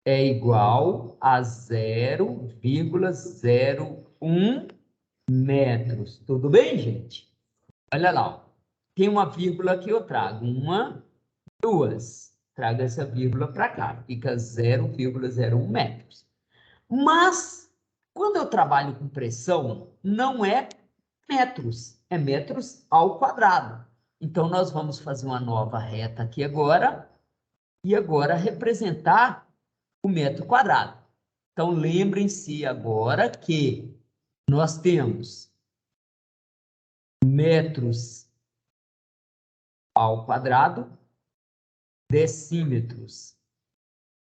é igual a 0,01 metros. Tudo bem, gente? Olha lá, ó. Tem uma vírgula que eu trago. 1, 2. Trago essa vírgula para cá. Fica 0,01 metros. Mas, quando eu trabalho com pressão, não é metros, é metros ao quadrado. Então, nós vamos fazer uma nova reta aqui agora, e agora representar o metro quadrado. Então, lembrem-se agora que nós temos metros ao quadrado, decímetros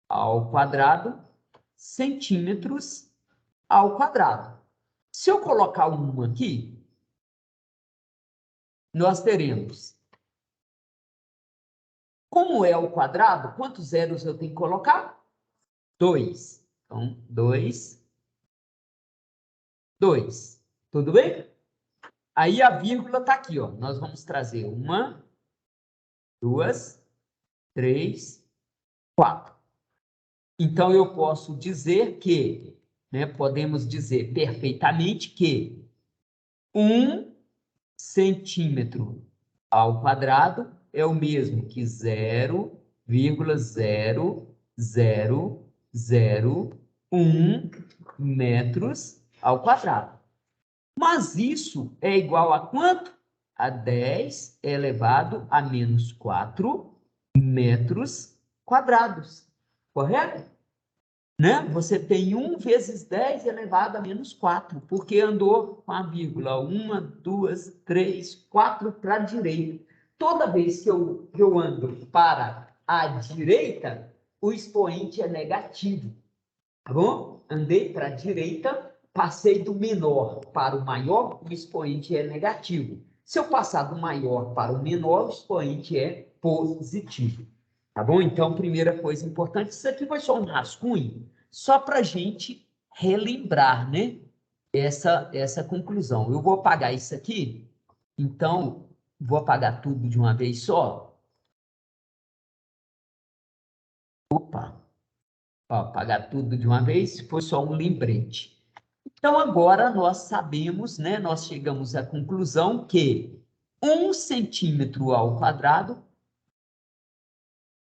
ao quadrado, centímetros ao quadrado. Se eu colocar um aqui, nós teremos, como é o quadrado, quantos zeros eu tenho que colocar? 2. Então, 2, 2. Tudo bem? Aí a vírgula está aqui, ó. Nós vamos trazer 1, 2, 3, 4. Então, eu posso dizer que, né, podemos dizer perfeitamente que 1 centímetro ao quadrado é o mesmo que 0,0001 metros ao quadrado. Mas isso é igual a quanto? A 10 elevado a menos 4 metros quadrados. Correto? Né? Você tem 1 vezes 10 elevado a menos 4, porque andou com a vírgula 1, 2, 3, 4 para a direita. Toda vez que eu ando para a direita, o expoente é negativo. Tá bom? Andei para a direita, passei do menor para o maior, o expoente é negativo. Se eu passar do maior para o menor, o expoente é positivo. Tá bom? Então, primeira coisa importante, isso aqui foi só um rascunho, só para a gente relembrar, né? Essa conclusão. Eu vou apagar isso aqui, então, vou apagar tudo de uma vez só. Opa! Ó, apagar tudo de uma vez, foi só um lembrete. Então, agora nós sabemos, né? Nós chegamos à conclusão que 1 centímetro ao quadrado,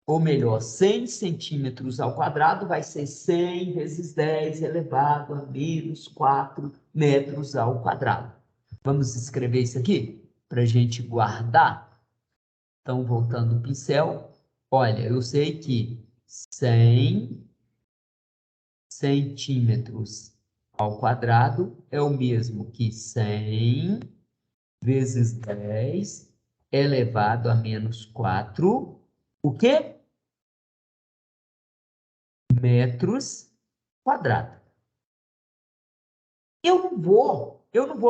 ou melhor, 100 centímetros ao quadrado vai ser 100 vezes 10 elevado a menos 4 metros ao quadrado. Vamos escrever isso aqui para a gente guardar? Então, voltando o pincel, olha, eu sei que 100 centímetros ao quadrado é o mesmo que 100 vezes 10 elevado a menos 4, o quê? Metros quadrados. Eu não vou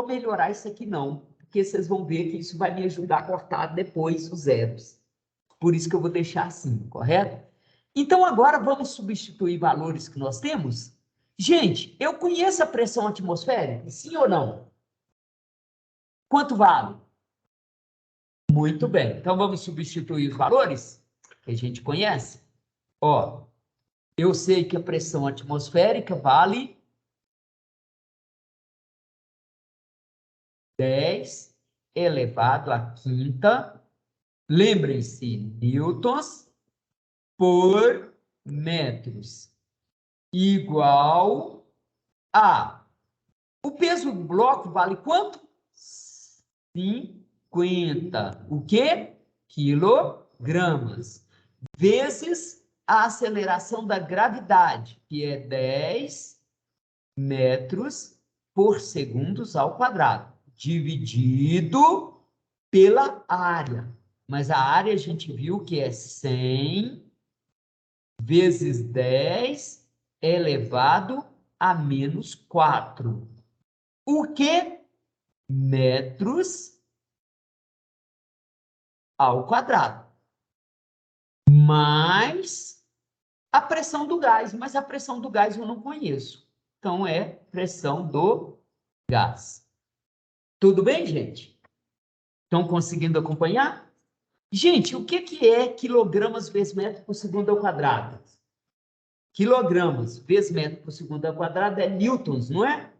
melhorar isso aqui não, porque vocês vão ver que isso vai me ajudar a cortar depois os zeros. Por isso que eu vou deixar assim, correto? Então, agora vamos substituir valores que nós temos? Gente, eu conheço a pressão atmosférica? Sim ou não? Quanto vale? Muito bem. Então, vamos substituir os valores que a gente conhece? Ó, eu sei que a pressão atmosférica vale 10 elevado à quinta, lembrem-se, newtons por metros, igual a... O peso do bloco vale quanto? 50. O quê? Quilogramas. Vezes a aceleração da gravidade, que é 10 metros por segundos ao quadrado, dividido pela área. Mas a área a gente viu que é 100 vezes 10 elevado a menos 4. O que? Metros ao quadrado. Mais a pressão do gás. Mas a pressão do gás eu não conheço. Então, é pressão do gás. Tudo bem, gente? Estão conseguindo acompanhar? Gente, o que é quilogramas vezes metro por segundo ao quadrado? Quilogramas vezes metro por segundo ao quadrado é newtons, não é?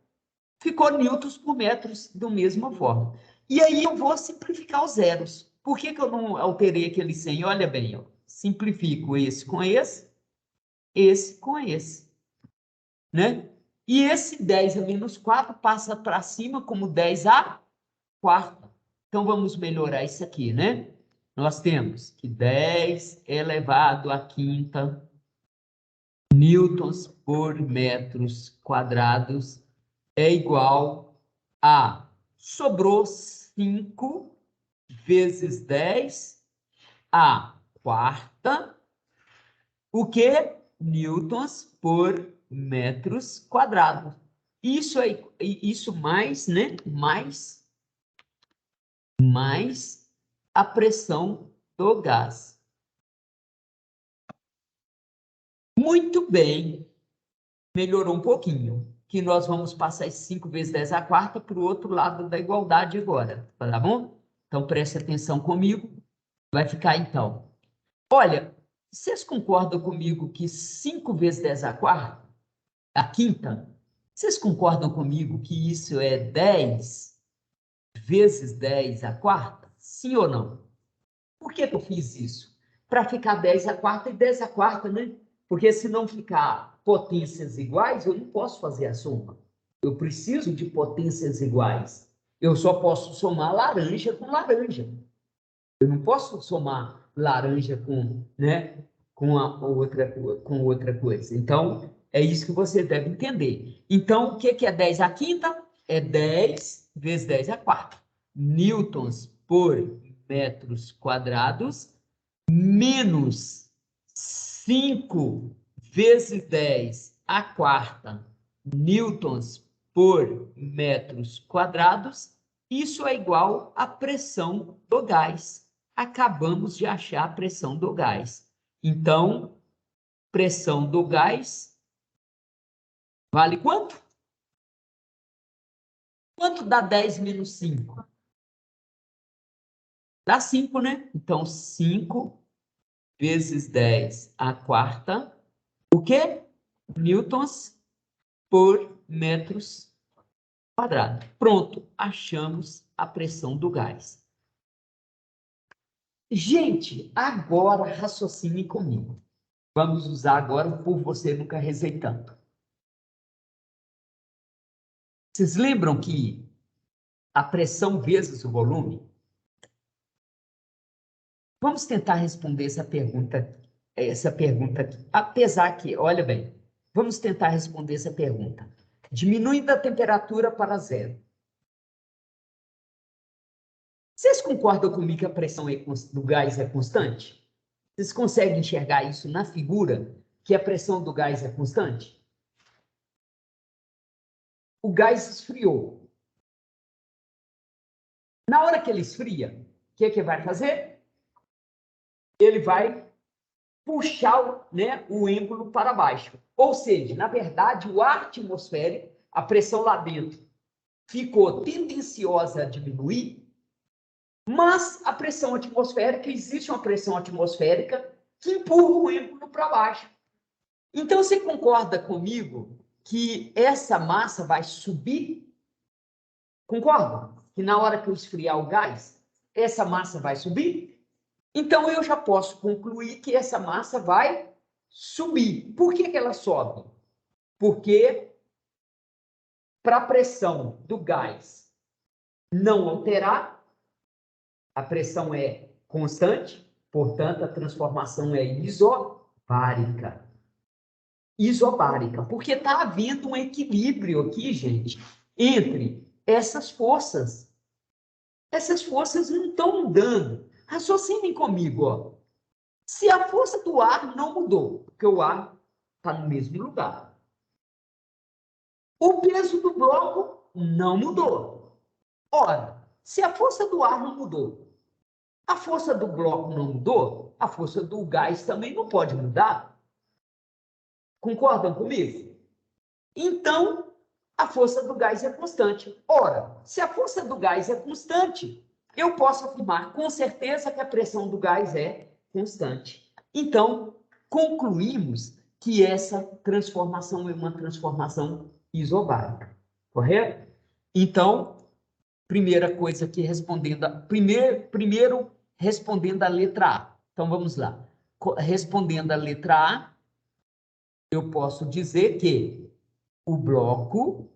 Ficou newtons por metros da mesma forma. E aí eu vou simplificar os zeros. Por que eu não alterei aquele 100? Olha bem, ó. Simplifico esse com esse com esse, né? E esse 10 a menos 4 passa para cima como 10 a quarta. Então, vamos melhorar isso aqui, né? Nós temos que 10 elevado à quinta newtons por metros quadrados é igual a... Sobrou 5 vezes 10 a quarta. O que? Newtons por metros quadrados. Isso mais, né? Mais a pressão do gás. Muito bem. Melhorou um pouquinho. Que nós vamos passar esse 5 vezes 10 à quarta para o outro lado da igualdade agora. Tá bom? Então, preste atenção comigo. Vai ficar, então. Olha, vocês concordam comigo que 5 vezes 10 à quarta, à quinta, vocês concordam comigo que isso é 10 vezes 10 à quarta? Sim ou não? Por que eu fiz isso? Para ficar 10 à quarta e 10 à quarta, né? Porque se não ficar potências iguais, eu não posso fazer a soma. Eu preciso de potências iguais. Eu só posso somar laranja com laranja. Eu não posso somar laranja com, né, com outra coisa. Então, é isso que você deve entender. Então, o que é 10 à quinta? É 10 vezes 10 à quarta. Newtons por metros quadrados menos 5 vezes 10 à quarta newtons por metros quadrados. Isso é igual à pressão do gás. Acabamos de achar a pressão do gás. Então, pressão do gás vale quanto? Quanto dá 10 menos 5? Dá 5, né? Então, 5 vezes 10 à quarta, o quê? Newtons por metros quadrados. Pronto, achamos a pressão do gás. Gente, agora raciocine comigo. Vamos usar agora o por você nunca rezei tanto. Vocês lembram que a pressão vezes o volume? Vamos tentar responder essa pergunta aqui. Apesar que, olha bem, vamos tentar responder essa pergunta. Diminuindo a temperatura para zero. Vocês concordam comigo que a pressão do gás é constante? Vocês conseguem enxergar isso na figura, que a pressão do gás é constante? O gás esfriou. Na hora que ele esfria, o que vai fazer? Ele vai puxar, né, o êmbolo para baixo. Ou seja, na verdade, o ar atmosférico, a pressão lá dentro, ficou tendenciosa a diminuir, mas a pressão atmosférica, existe uma pressão atmosférica que empurra o êmbolo para baixo. Então, você concorda comigo que essa massa vai subir? Concorda? que na hora que eu esfriar o gás, essa massa vai subir? Então, eu já posso concluir que essa massa vai subir. Por que que ela sobe? Porque para a pressão do gás não alterar, a pressão é constante, portanto, a transformação é isobárica. Isobárica, porque está havendo um equilíbrio aqui, gente, entre essas forças. Essas forças não estão mudando. Raciocinem comigo, ó. Se a força do ar não mudou, porque o ar está no mesmo lugar. O peso do bloco não mudou. Ora, se a força do ar não mudou, a força do bloco não mudou, a força do gás também não pode mudar. Concordam comigo? Então, a força do gás é constante. Ora, se a força do gás é constante, eu posso afirmar com certeza que a pressão do gás é constante. Então, concluímos que essa transformação é uma transformação isobárica, correto? Então, primeira coisa aqui respondendo, primeiro respondendo a letra A. Então, vamos lá. Respondendo a letra A, eu posso dizer que o bloco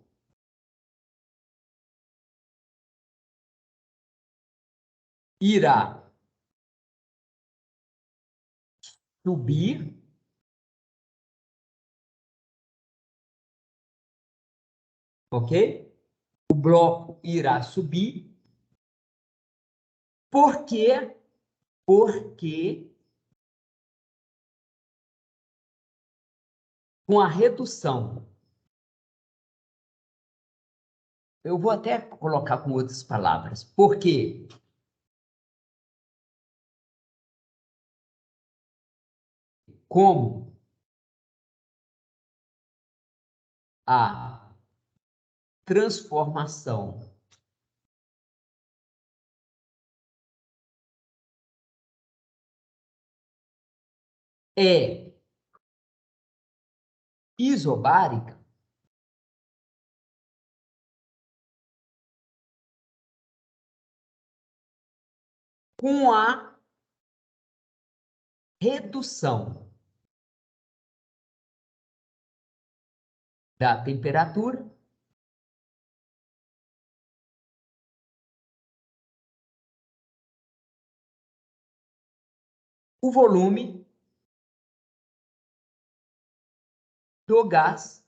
irá subir ok? O bloco irá subir porque com a redução, eu vou até colocar com outras palavras, porque como a transformação é isobárica, com a redução da temperatura, o volume do gás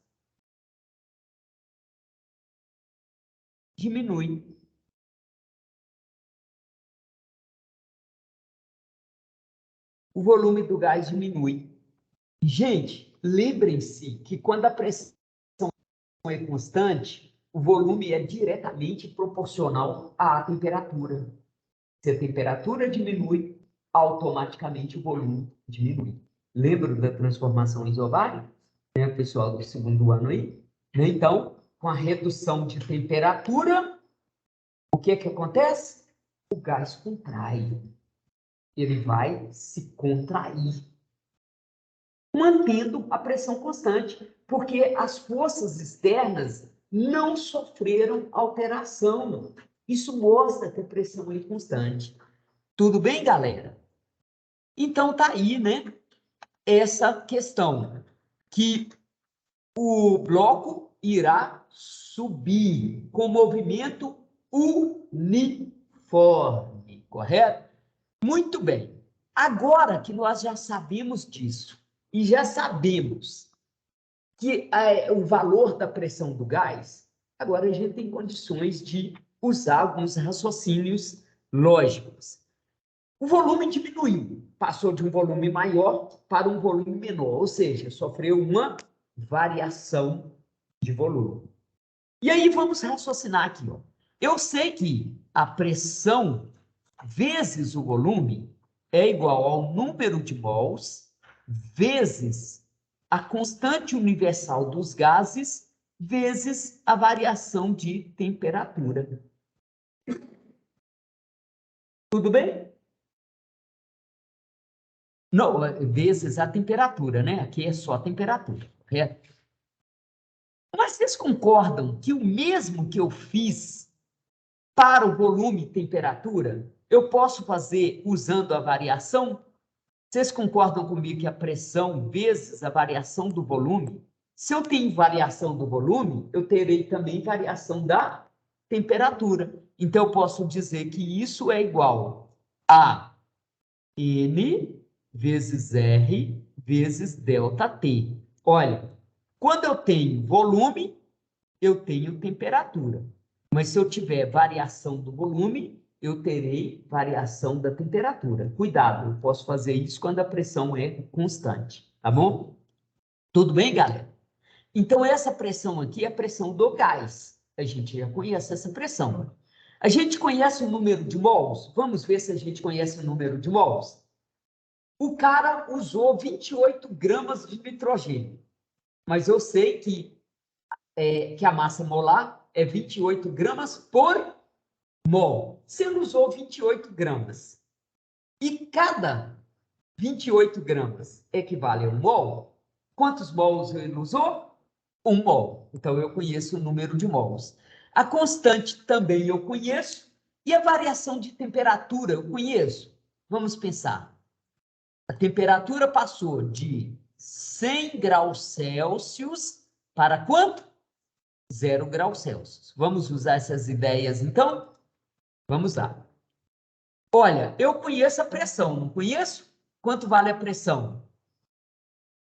diminui. O volume do gás diminui. Gente, lembrem-se que quando a pressão é constante, o volume é diretamente proporcional à temperatura. Se a temperatura diminui, automaticamente o volume diminui. Lembra da transformação isobárica? Né, pessoal do segundo ano aí? Né? Então, com a redução de temperatura, o que que acontece? O gás contrai. Ele vai se contrair, mantendo a pressão constante, porque as forças externas não sofreram alteração. Isso mostra que a pressão é constante. Tudo bem, galera? Então, tá aí, né? Essa questão que o bloco irá subir com movimento uniforme, correto? Muito bem. Agora que nós já sabemos disso e já sabemos que o valor da pressão do gás, agora a gente tem condições de usar alguns raciocínios lógicos. O volume diminuiu, passou de um volume maior para um volume menor, ou seja, sofreu uma variação de volume. E aí vamos raciocinar aqui, ó. Eu sei que a pressão vezes o volume é igual ao número de mols vezes a constante universal dos gases vezes a variação de temperatura. Tudo bem? Não, vezes a temperatura, né? Aqui é só a temperatura, correto? Mas vocês concordam que o mesmo que eu fiz Para o volume e temperatura, eu posso fazer usando a variação? Vocês concordam comigo que a pressão vezes a variação do volume? Se eu tenho variação do volume, eu terei também variação da temperatura. Então, eu posso dizer que isso é igual a N vezes R vezes ΔT. Olha, quando eu tenho volume, eu tenho temperatura. Mas se eu tiver variação do volume, eu terei variação da temperatura. Cuidado, eu posso fazer isso quando a pressão é constante, tá bom? Tudo bem, galera? Então, essa pressão aqui é a pressão do gás. A gente já conhece essa pressão. A gente conhece o número de mols? Vamos ver se a gente conhece o número de mols. O cara usou 28 gramas de nitrogênio. Mas eu sei que a massa molar é 28 gramas por mol. Se ele usou 28 gramas e cada 28 gramas equivale a 1 mol, quantos mols ele usou? 1 mol. Então, eu conheço o número de mols. A constante também eu conheço e a variação de temperatura eu conheço. Vamos pensar. A temperatura passou de 100 graus Celsius para quanto? 0 graus Celsius. Vamos usar essas ideias, então? Vamos lá. Olha, eu conheço a pressão, não conheço? Quanto vale a pressão?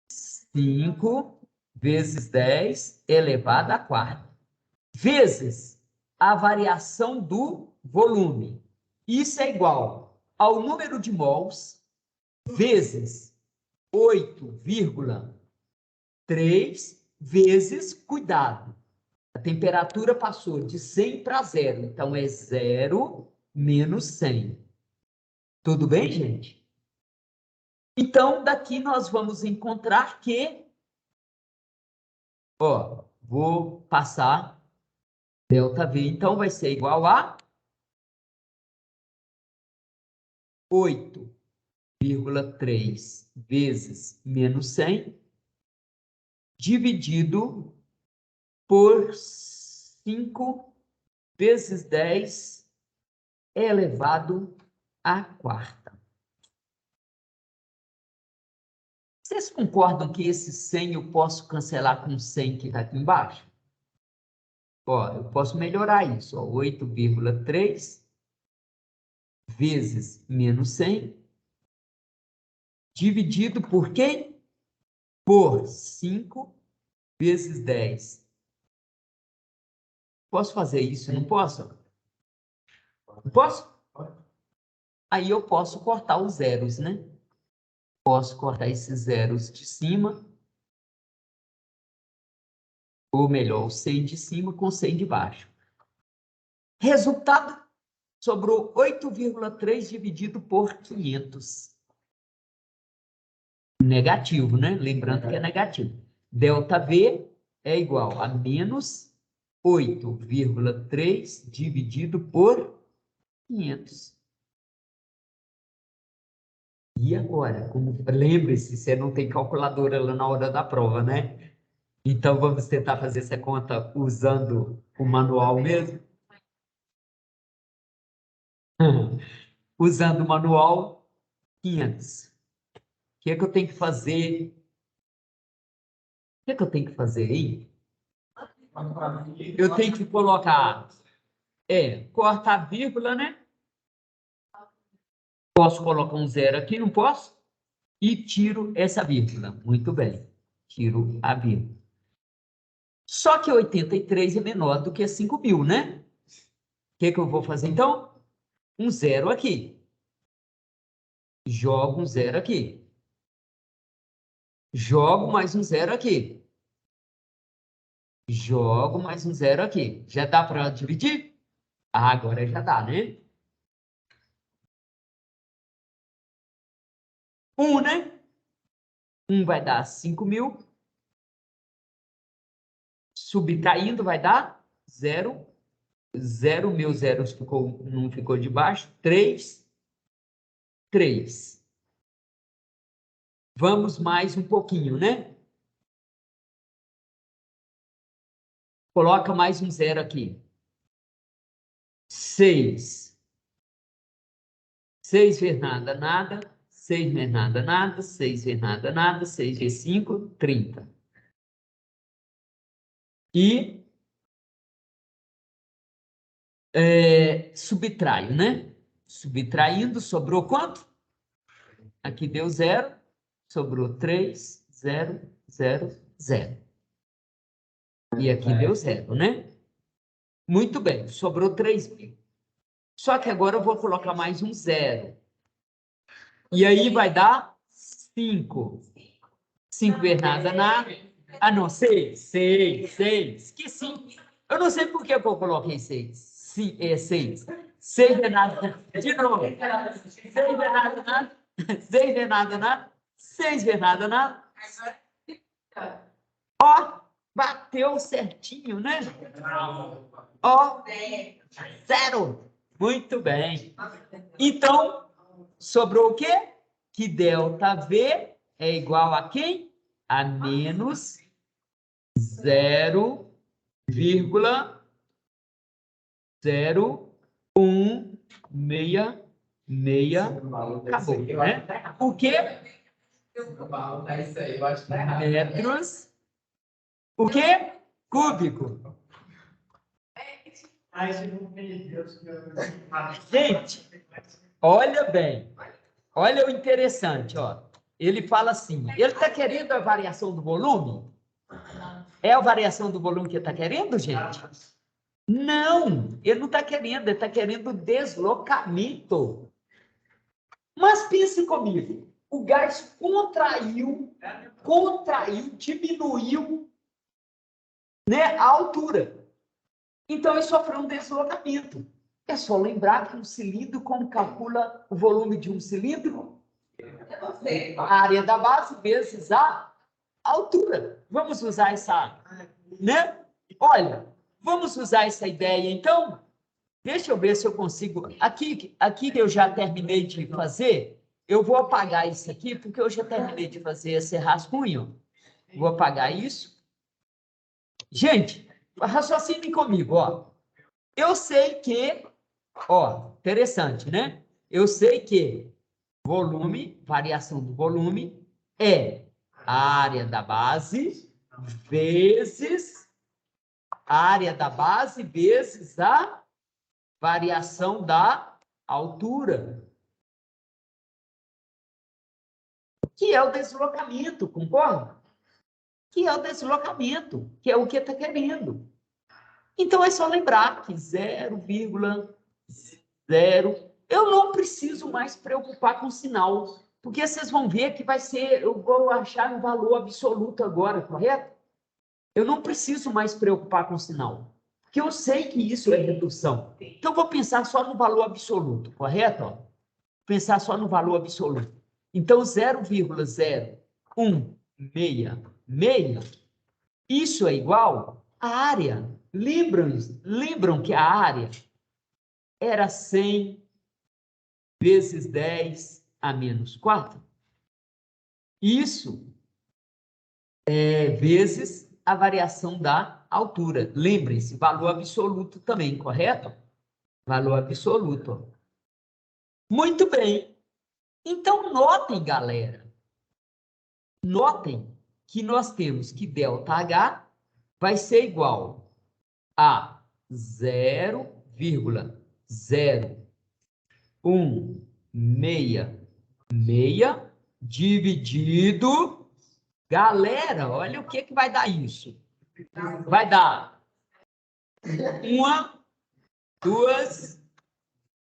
5 vezes 10 elevado à quarta. Vezes a variação do volume. Isso é igual ao número de mols vezes 8,3 vezes, cuidado, a temperatura passou de 100 para 0, então é 0 menos 100. Tudo bem, gente? Então, daqui nós vamos encontrar que, ó, vou passar ΔV, então vai ser igual a 8,3 vezes menos 100, dividido por 5 vezes 10 elevado à quarta. Vocês concordam que esse 100 eu posso cancelar com 100 que está aqui embaixo? Ó, eu posso melhorar isso. 8,3 vezes menos 100, dividido por quem? Por 5 vezes 10. Posso fazer isso? Não posso? Não posso? Aí eu posso cortar os zeros, né? Posso cortar esses zeros de cima, ou melhor, o 100 de cima com 100 de baixo. Resultado, sobrou 8,3 dividido por 500. Negativo, né? Lembrando que é negativo. ΔV é igual a menos 8,3 dividido por 500. E agora? Lembre-se, você não tem calculadora lá na hora da prova, né? Então, vamos tentar fazer essa conta usando o manual mesmo? Usando o manual, 500. O que é que eu tenho que fazer? O que é que eu tenho que fazer aí? Eu tenho que colocar... corta a vírgula, né? Posso colocar um zero aqui, não posso? E tiro essa vírgula. Muito bem. Tiro a vírgula. Só que 83 é menor do que 5.000, né? O que é que eu vou fazer, então? Um zero aqui. Jogo um zero aqui. Jogo mais um zero aqui. Jogo mais um zero aqui. Já dá para dividir? Ah, agora já dá, né? 1, né? 1 vai dar 5.000. Subtraindo vai dar 0. 0, meu zero não ficou de baixo. 3. 3. Vamos mais um pouquinho, né? Coloca mais um zero aqui. 6. 6 vezes nada, nada. 6 vezes nada, nada. 6 vezes nada, nada. 6 vezes 5, 30. E subtraio, né? Subtraindo, sobrou quanto? Aqui deu 0. Sobrou 3, 0, 0, 0. E aqui deu 0, né? Muito bem, sobrou 3.000. Só que agora eu vou colocar mais um 0. E aí vai dar 5. 5 vezes nada, nada. Ah, não, 6. 6. Que 5? Eu não sei por que eu coloquei 6. 6. 6 vezes nada. De novo. 6 vezes nada, nada. 6 vezes nada, nada. 6 vezes nada, nada. Ó, bateu certinho, né? Ó, 0. Muito bem. Então, sobrou o quê? Que ΔV é igual a quem? A menos 0,0166. Acabou, né? O quê? Metros. O quê? Cúbico. Gente, olha bem. Olha o interessante, ó. Ele fala assim, ele está querendo a variação do volume? É a variação do volume que ele está querendo, gente? Não, ele não está querendo, ele está querendo deslocamento. Mas pense comigo, o gás contraiu, diminuiu, né, a altura. Então, ele sofreu um deslocamento. É só lembrar que um cilindro, como calcula o volume de um cilindro? A área da base vezes a altura. Vamos usar essa, né? Olha, vamos usar essa ideia, então? Deixa eu ver se eu consigo. Aqui que eu já terminei de fazer, eu vou apagar isso aqui, porque eu já terminei de fazer esse rascunho. Vou apagar isso. Gente, raciocinem comigo, ó. Eu sei que, ó, interessante, né? Eu sei que volume, variação do volume, é a área da base vezes a variação da altura, que é o deslocamento, concorda? Que é o deslocamento, que é o que está querendo. Então, é só lembrar que 0,0... Eu não preciso mais preocupar com o sinal, porque vocês vão ver que vai ser... Eu vou achar um valor absoluto agora, correto? Eu não preciso mais preocupar com o sinal, porque eu sei que isso é redução. Então, eu vou pensar só no valor absoluto, correto? Ó? Pensar só no valor absoluto. Então, 0,0166, isso é igual à área. Lembram que a área era 100 vezes 10 a menos 4? Isso é vezes a variação da altura. Lembrem-se, valor absoluto também, correto? Valor absoluto. Muito bem. Então, notem, galera. Notem que nós temos que ΔH vai ser igual a 0,0166 dividido... Galera, olha o que vai dar isso. Vai dar 1, 2,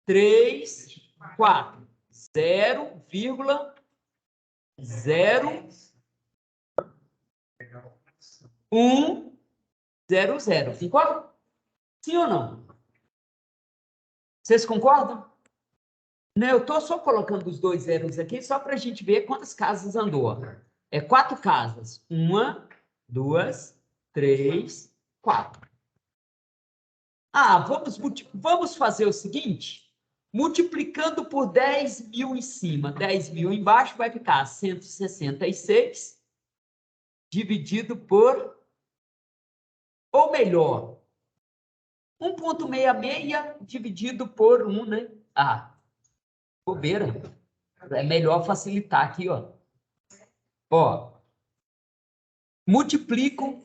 3, 4. 0,0100. Concorda? Sim ou não? Vocês concordam? Não, eu estou só colocando os dois zeros aqui só para a gente ver quantas casas andou. É 4 casas. 1, 2, 3, 4. Ah, vamos fazer o seguinte? Multiplicando por 10.000 em cima, 10.000 embaixo, vai ficar 166 dividido por... Ou melhor, 1,66 dividido por 1, né? Ah, bobeira. É melhor facilitar aqui, ó. Ó, multiplico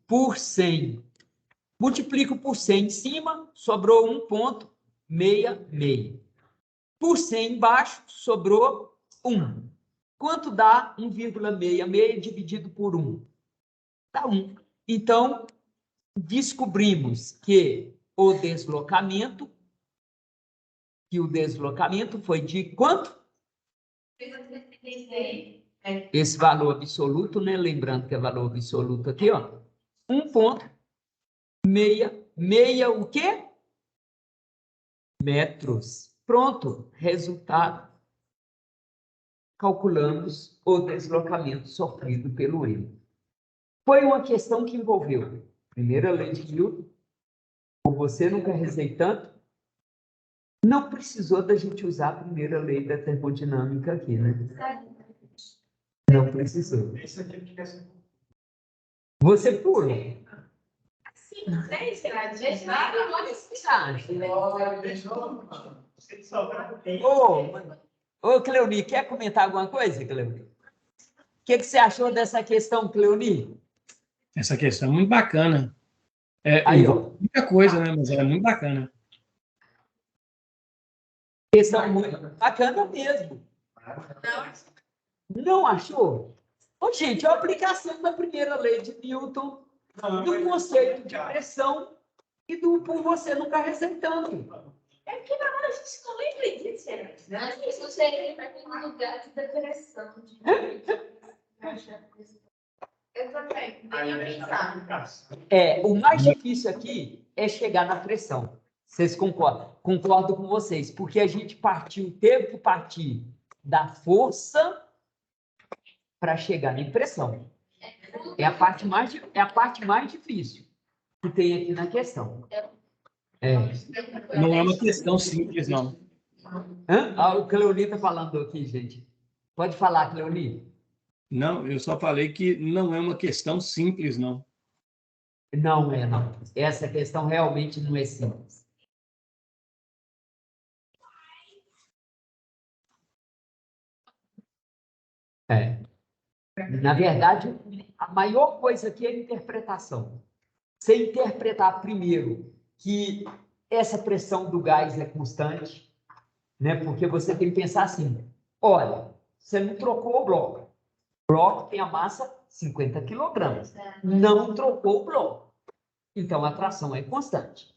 por 100. Multiplico por 100 em cima, sobrou 1,66. Por 100 embaixo, sobrou 1. Quanto dá 1,66 dividido por 1? Dá 1. Então, descobrimos que o deslocamento foi de quanto? Esse valor absoluto, né? Lembrando que é valor absoluto aqui, ó. 1,66 o quê? Metros. Pronto, resultado. Calculamos o deslocamento sofrido pelo M. Foi uma questão que envolveu primeira lei de Newton, por você nunca rezei tanto, não precisou da gente usar a primeira lei da termodinâmica aqui, né? Não precisou. Você pulou. Sim, 10 graus. Ô, Cleoni, quer comentar alguma coisa, Cleoni? O que você achou dessa questão, Cleoni? Essa questão é muito bacana. Aí, ó. Envolve muita coisa, né? Mas ela é muito bacana. Questão muito bacana mesmo. Não achou? Ô, gente, a aplicação da primeira lei de Newton do conceito de pressão e do por você nunca receitando. É porque na hora a gente não lembra disso, né? A gente não chega no lugar de depressão. Eu também, nem pensar. O mais difícil aqui é chegar na pressão. Vocês concordam? Concordo com vocês, porque a gente teve que partir da força para chegar na pressão. É a parte mais difícil que tem aqui na questão. Não é uma questão simples, não. O Cleoni está falando aqui, gente. Pode falar, Cleoni. Não, eu só falei que não é uma questão simples, não. Não é, não. Essa questão realmente não é simples. Na verdade, a maior coisa aqui é a interpretação. Você interpretar primeiro que essa pressão do gás é constante, né? Porque você tem que pensar assim, olha, você não trocou o bloco. O bloco tem a massa 50 quilogramas. Não trocou o bloco. Então, a tração é constante.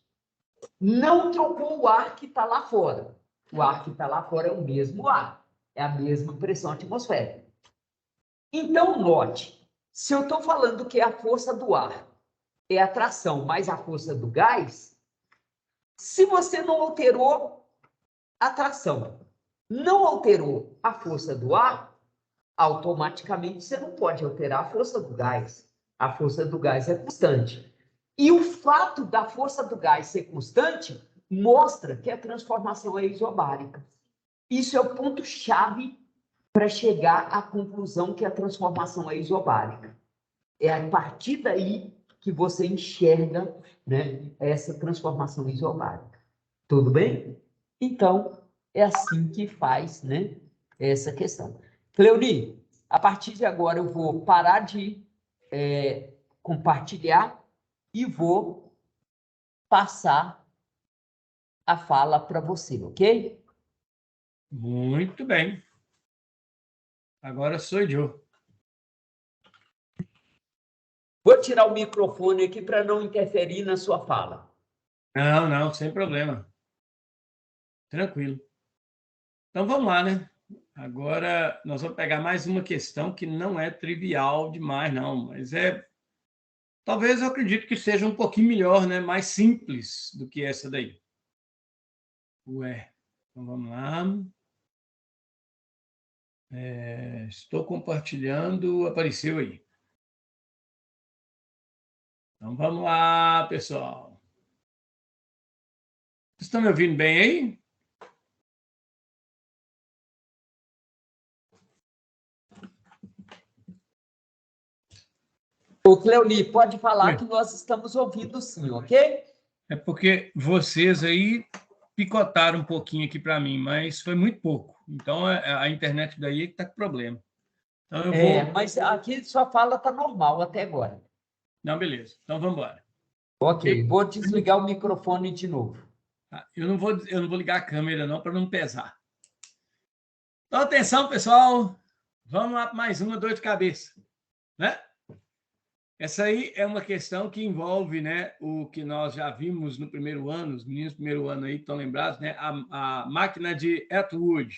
Não trocou o ar que está lá fora. O ar que está lá fora é o mesmo ar. É a mesma pressão atmosférica. Então, note, se eu estou falando que a força do ar é a tração mais a força do gás, se você não alterou a tração, não alterou a força do ar, automaticamente você não pode alterar a força do gás. A força do gás é constante. E o fato da força do gás ser constante mostra que a transformação é isobárica. Isso é o ponto-chave para chegar à conclusão que a transformação é isobárica. É a partir daí que você enxerga, né, essa transformação isobárica. Tudo bem? Então, é assim que faz, né, essa questão. Cleoni, a partir de agora eu vou parar de compartilhar e vou passar a fala para você, ok? Muito bem. Agora sou eu. Vou tirar o microfone aqui para não interferir na sua fala. Não, sem problema. Tranquilo. Então, vamos lá, né? Agora, nós vamos pegar mais uma questão que não é trivial demais, não, mas talvez eu acredito que seja um pouquinho melhor, né? Mais simples do que essa daí. Então vamos lá. Estou compartilhando, apareceu aí. Então vamos lá, pessoal. Vocês estão me ouvindo bem aí? Ô, Cleoni, pode falar Oi. que nós estamos ouvindo sim, ok? É porque vocês aí picotaram um pouquinho aqui para mim, mas foi muito pouco. Então, a internet daí é que está com problema. Então, eu vou... Mas aqui sua fala está normal até agora. Não, beleza. Então, vamos embora. Ok, vou desligar o microfone de novo. Eu não vou ligar a câmera, não, para não pesar. Então, atenção, pessoal. Vamos lá para mais uma dor de cabeça, né? Essa aí é uma questão que envolve, né, o que nós já vimos no primeiro ano, os meninos do primeiro ano aí estão lembrados, né, a máquina de Atwood,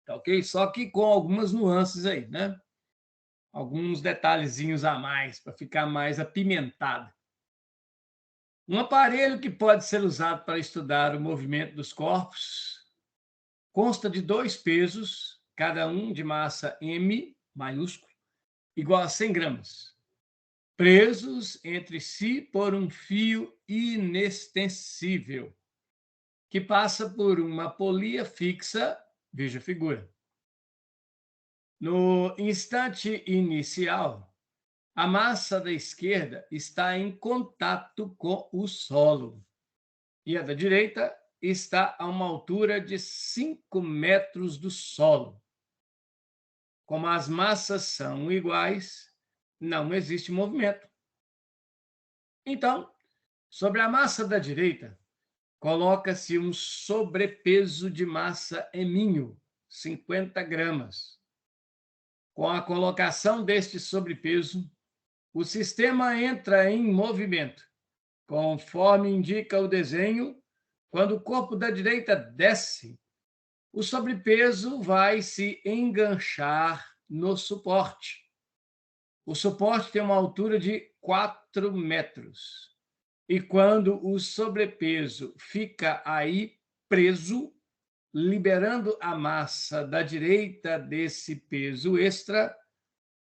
tá ok? Só que com algumas nuances aí, né? Alguns detalhezinhos a mais, para ficar mais apimentado. Um aparelho que pode ser usado para estudar o movimento dos corpos consta de 2 pesos, cada um de massa M, maiúsculo, igual a 100 gramas, presos entre si por um fio inextensível, que passa por uma polia fixa, veja a figura. No instante inicial, a massa da esquerda está em contato com o solo e a da direita está a uma altura de 5 metros do solo. Como as massas são iguais, não existe movimento. Então, sobre a massa da direita, coloca-se um sobrepeso de massa eminho, 50 gramas. Com a colocação deste sobrepeso, o sistema entra em movimento, conforme indica o desenho. Quando o corpo da direita desce, o sobrepeso vai se enganchar no suporte. O suporte tem uma altura de 4 metros. E quando o sobrepeso fica aí preso, liberando a massa da direita desse peso extra,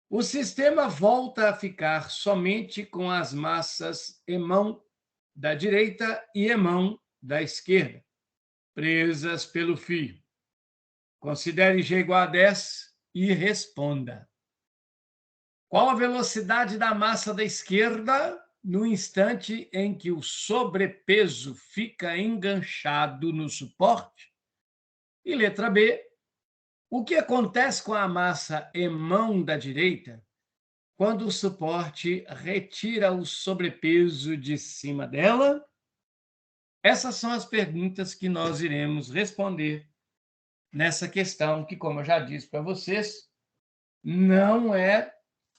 o sistema volta a ficar somente com as massas emão da direita e emão da esquerda, presas pelo fio. Considere G igual a 10 e responda. Qual a velocidade da massa da esquerda no instante em que o sobrepeso fica enganchado no suporte? E letra B, o que acontece com a massa emão da direita quando o suporte retira o sobrepeso de cima dela? Essas são as perguntas que nós iremos responder nessa questão que, como eu já disse para vocês, não é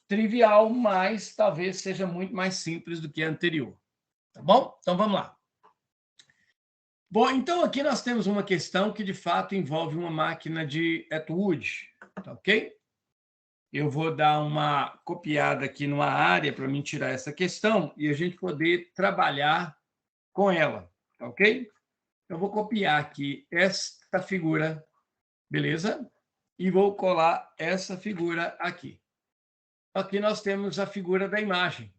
trivial, mas talvez seja muito mais simples do que a anterior. Tá bom? Então, vamos lá. Bom, então aqui nós temos uma questão que, de fato, envolve uma máquina de Atwood, tá ok? Eu vou dar uma copiada aqui numa área para mim tirar essa questão e a gente poder trabalhar com ela, tá ok? Eu vou copiar aqui esta figura, beleza? E vou colar essa figura aqui. Aqui nós temos a figura da imagem,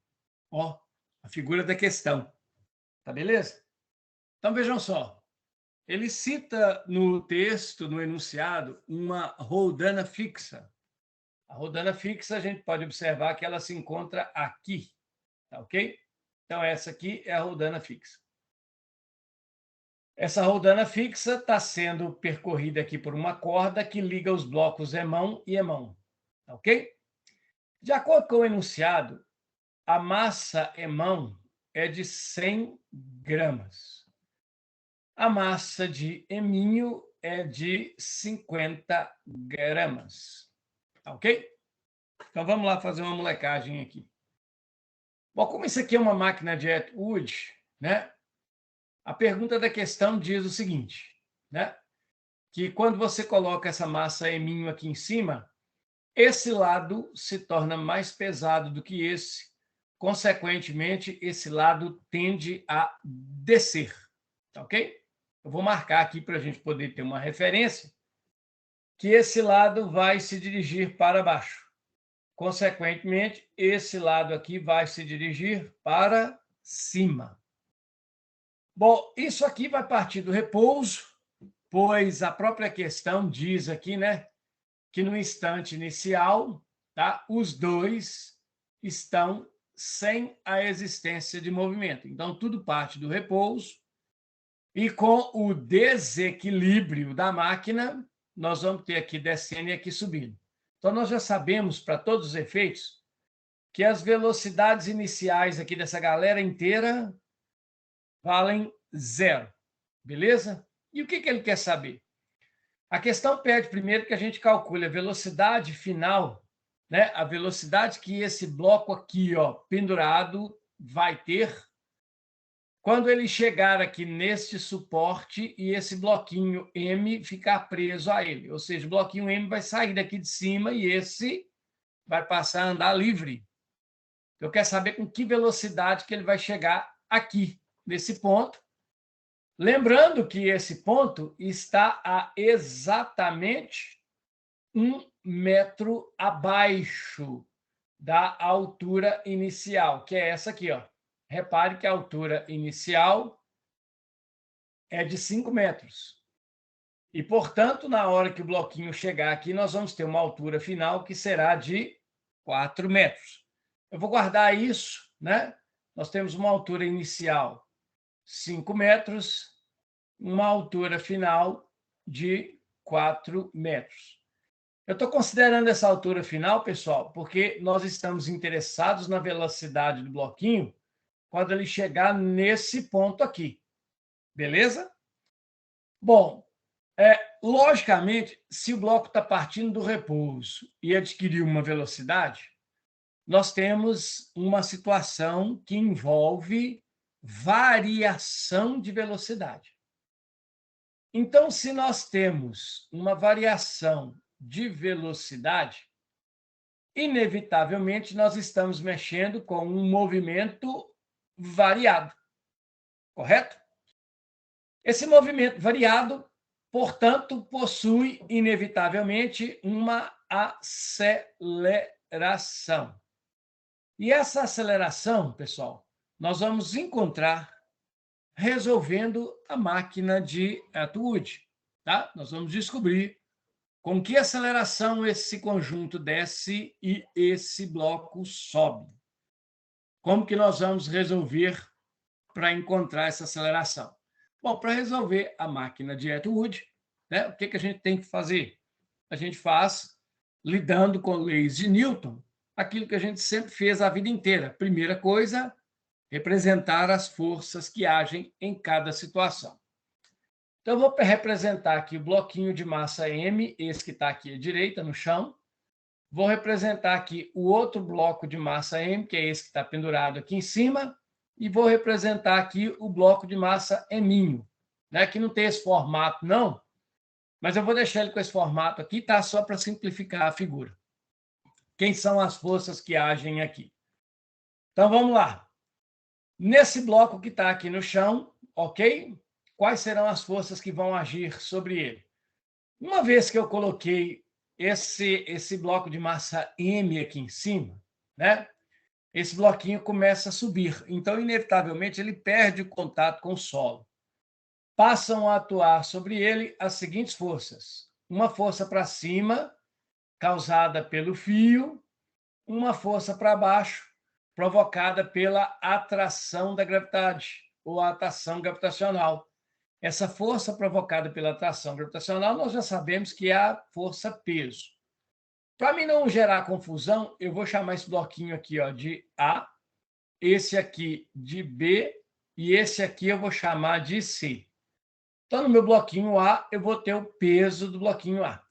ó, a figura da questão, tá beleza? Então, vejam só, ele cita no texto, no enunciado, uma roldana fixa. A roldana fixa, a gente pode observar que ela se encontra aqui, tá ok? Então, essa aqui é a roldana fixa. Essa roldana fixa está sendo percorrida aqui por uma corda que liga os blocos emão e emão, tá ok? De acordo com o enunciado, a massa emão é de 100 gramas. A massa de eminho é de 50 gramas. Tá ok? Então, vamos lá fazer uma molecagem aqui. Bom, como isso aqui é uma máquina de Atwood, né? A pergunta da questão diz o seguinte, né? Que quando você coloca essa massa eminho aqui em cima, esse lado se torna mais pesado do que esse. Consequentemente, esse lado tende a descer. Tá ok? Eu vou marcar aqui para a gente poder ter uma referência que esse lado vai se dirigir para baixo. Consequentemente, esse lado aqui vai se dirigir para cima. Bom, isso aqui vai partir do repouso, pois a própria questão diz aqui, né, que no instante inicial, tá, os dois estão sem a existência de movimento. Então, tudo parte do repouso, e com o desequilíbrio da máquina, nós vamos ter aqui descendo e aqui subindo. Então, nós já sabemos, para todos os efeitos, que as velocidades iniciais aqui dessa galera inteira valem 0, beleza? E o que ele quer saber? A questão pede primeiro que a gente calcule a velocidade final, né? A velocidade que esse bloco aqui, ó, pendurado, vai ter quando ele chegar aqui neste suporte e esse bloquinho M ficar preso a ele. Ou seja, o bloquinho M vai sair daqui de cima e esse vai passar a andar livre. Eu quero saber com que velocidade que ele vai chegar aqui, nesse ponto. Lembrando que esse ponto está a exatamente 1 metro abaixo da altura inicial, que é essa aqui, ó. Repare que a altura inicial é de 5 metros. E, portanto, na hora que o bloquinho chegar aqui, nós vamos ter uma altura final que será de 4 metros. Eu vou guardar isso, né? Nós temos uma altura inicial 5 metros, uma altura final de 4 metros. Eu estou considerando essa altura final, pessoal, porque nós estamos interessados na velocidade do bloquinho quando ele chegar nesse ponto aqui. Beleza? Bom, logicamente, se o bloco está partindo do repouso e adquiriu uma velocidade, nós temos uma situação que envolve variação de velocidade. Então, se nós temos uma variação de velocidade, inevitavelmente nós estamos mexendo com um movimento variado, correto? Esse movimento variado, portanto, possui inevitavelmente uma aceleração. E essa aceleração, pessoal, nós vamos encontrar resolvendo a máquina de Atwood, tá? Nós vamos descobrir com que aceleração esse conjunto desce e esse bloco sobe. Como que nós vamos resolver para encontrar essa aceleração? Bom, para resolver a máquina de Atwood, né, o que a gente tem que fazer? A gente faz, lidando com leis de Newton, aquilo que a gente sempre fez a vida inteira. Primeira coisa, representar as forças que agem em cada situação. Então, eu vou representar aqui o bloquinho de massa M, esse que está aqui à direita, no chão. Vou representar aqui o outro bloco de massa M, que é esse que está pendurado aqui em cima. E vou representar aqui o bloco de massa M, né, que não tem esse formato, não, mas eu vou deixar ele com esse formato aqui, tá? Só para simplificar a figura. Quem são as forças que agem aqui? Então, vamos lá. Nesse bloco que está aqui no chão, ok? Quais serão as forças que vão agir sobre ele? Uma vez que eu coloquei esse bloco de massa M aqui em cima, né? Esse bloquinho começa a subir. Então, inevitavelmente, ele perde o contato com o solo. Passam a atuar sobre ele as seguintes forças. Uma força para cima, causada pelo fio, uma força para baixo, provocada pela atração da gravidade, ou a atração gravitacional. Essa força provocada pela atração gravitacional, nós já sabemos que é a força peso. Para mim não gerar confusão, eu vou chamar esse bloquinho aqui, ó, de A, esse aqui de B e esse aqui eu vou chamar de C. Então, no meu bloquinho A, eu vou ter o peso do bloquinho A.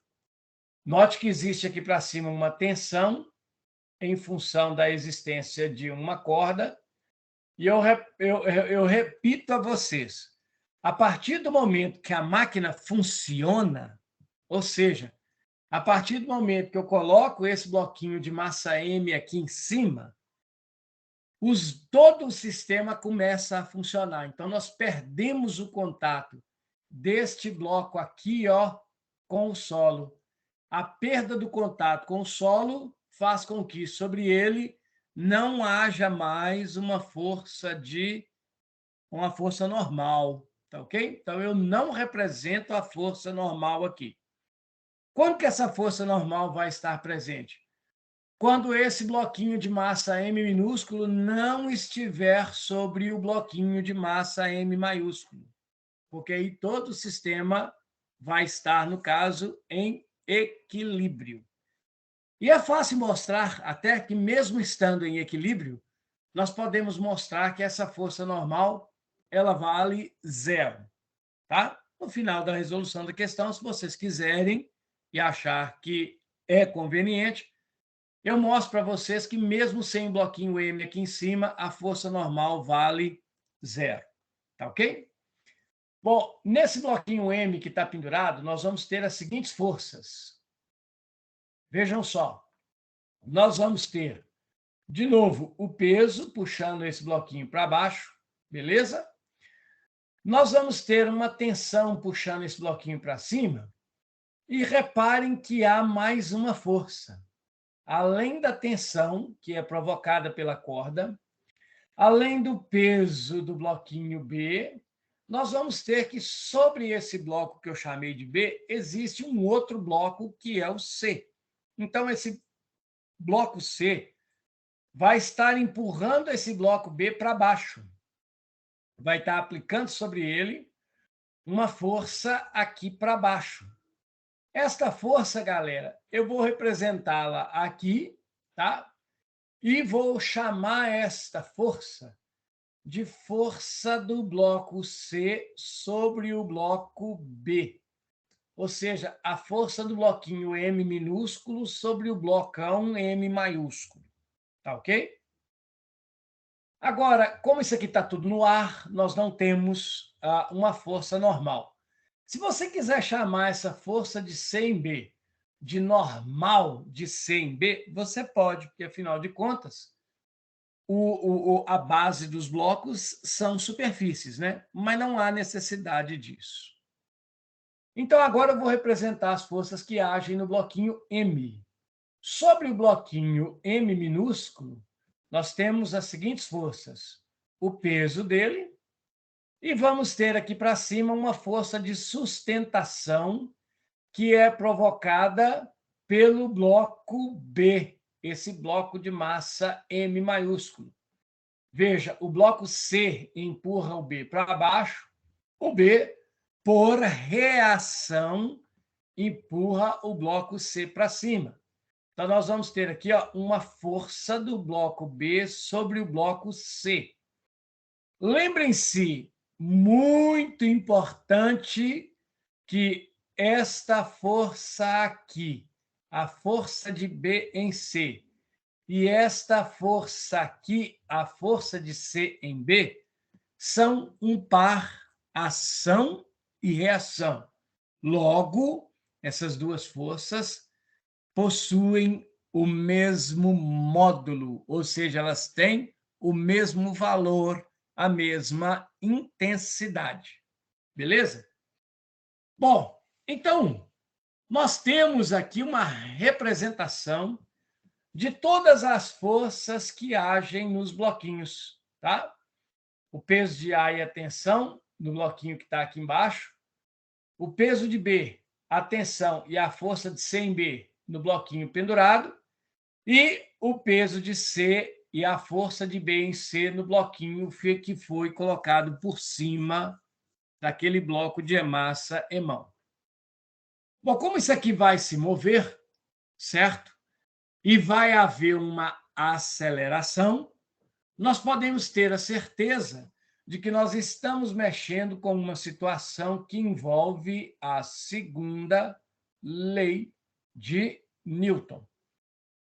Note que existe aqui para cima uma tensão em função da existência de uma corda. E eu repito a vocês, a partir do momento que a máquina funciona, ou seja, a partir do momento que eu coloco esse bloquinho de massa M aqui em cima, todo o sistema começa a funcionar. Então, nós perdemos o contato deste bloco aqui, ó, com o solo. A perda do contato com o solo faz com que sobre ele não haja mais uma força normal, tá ok? Então, eu não represento a força normal aqui. Quando que essa força normal vai estar presente? quando esse bloquinho de massa M minúsculo não estiver sobre o bloquinho de massa M maiúsculo, porque aí todo o sistema vai estar, no caso, em equilíbrio. E é fácil mostrar até que, mesmo estando em equilíbrio, nós podemos mostrar que essa força normal ela vale 0. Tá? No final da resolução da questão, se vocês quiserem e achar que é conveniente, eu mostro para vocês que, mesmo sem o bloquinho M aqui em cima, a força normal vale 0. Tá ok? Bom, nesse bloquinho M que está pendurado, nós vamos ter as seguintes forças. Vejam só. Nós vamos ter, de novo, o peso puxando esse bloquinho para baixo, beleza? Nós vamos ter uma tensão puxando esse bloquinho para cima. E reparem que há mais uma força. Além da tensão, que é provocada pela corda, além do peso do bloquinho B, nós vamos ter que, sobre esse bloco que eu chamei de B, existe um outro bloco que é o C. Então, esse bloco C vai estar empurrando esse bloco B para baixo. Vai estar aplicando sobre ele uma força aqui para baixo. Esta força, galera, eu vou representá-la aqui, tá? E vou chamar esta força de força do bloco C sobre o bloco B. Ou seja, a força do bloquinho M minúsculo sobre o blocão M maiúsculo. Tá ok? Agora, como isso aqui está tudo no ar, nós não temos uma força normal. Se você quiser chamar essa força de C em B de normal de C em B, você pode, porque, afinal de contas, a base dos blocos são superfícies, né? Mas não há necessidade disso. Então, agora eu vou representar as forças que agem no bloquinho M. Sobre o bloquinho M minúsculo, nós temos as seguintes forças. O peso dele, e vamos ter aqui para cima uma força de sustentação que é provocada pelo bloco B, esse bloco de massa M maiúsculo. Veja, o bloco C empurra o B para baixo, o B, por reação, empurra o bloco C para cima. Então, nós vamos ter aqui uma força do bloco B sobre o bloco C. Lembrem-se, muito importante, que esta força aqui, a força de B em C, e esta força aqui, a força de C em B, são um par ação e reação. Logo, essas duas forças possuem o mesmo módulo, ou seja, elas têm o mesmo valor, a mesma intensidade. Beleza? Bom, então, nós temos aqui uma representação de todas as forças que agem nos bloquinhos, tá? O peso de A e a tensão, no bloquinho que está aqui embaixo. O peso de B, a tensão e a força de C em B, no bloquinho pendurado. E o peso de C e a força de B em C no bloquinho que foi colocado por cima daquele bloco de massa em mão. Bom, como isso aqui vai se mover, certo? E vai haver uma aceleração, nós podemos ter a certeza de que nós estamos mexendo com uma situação que envolve a segunda lei de Newton.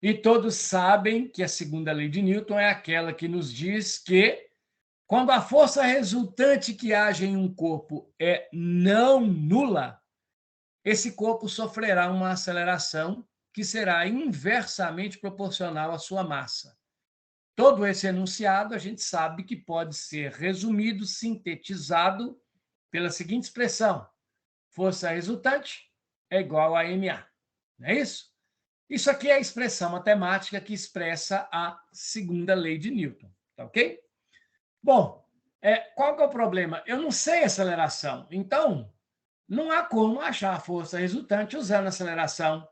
E todos sabem que a segunda lei de Newton é aquela que nos diz que, quando a força resultante que age em um corpo é não nula, esse corpo sofrerá uma aceleração que será inversamente proporcional à sua massa. Todo esse enunciado a gente sabe que pode ser resumido, sintetizado pela seguinte expressão: força resultante é igual a MA. Não é isso? Isso aqui é a expressão matemática que expressa a segunda lei de Newton. Tá ok? Bom, qual que é o problema? Eu não sei aceleração, então não há como achar a força resultante usando aceleração,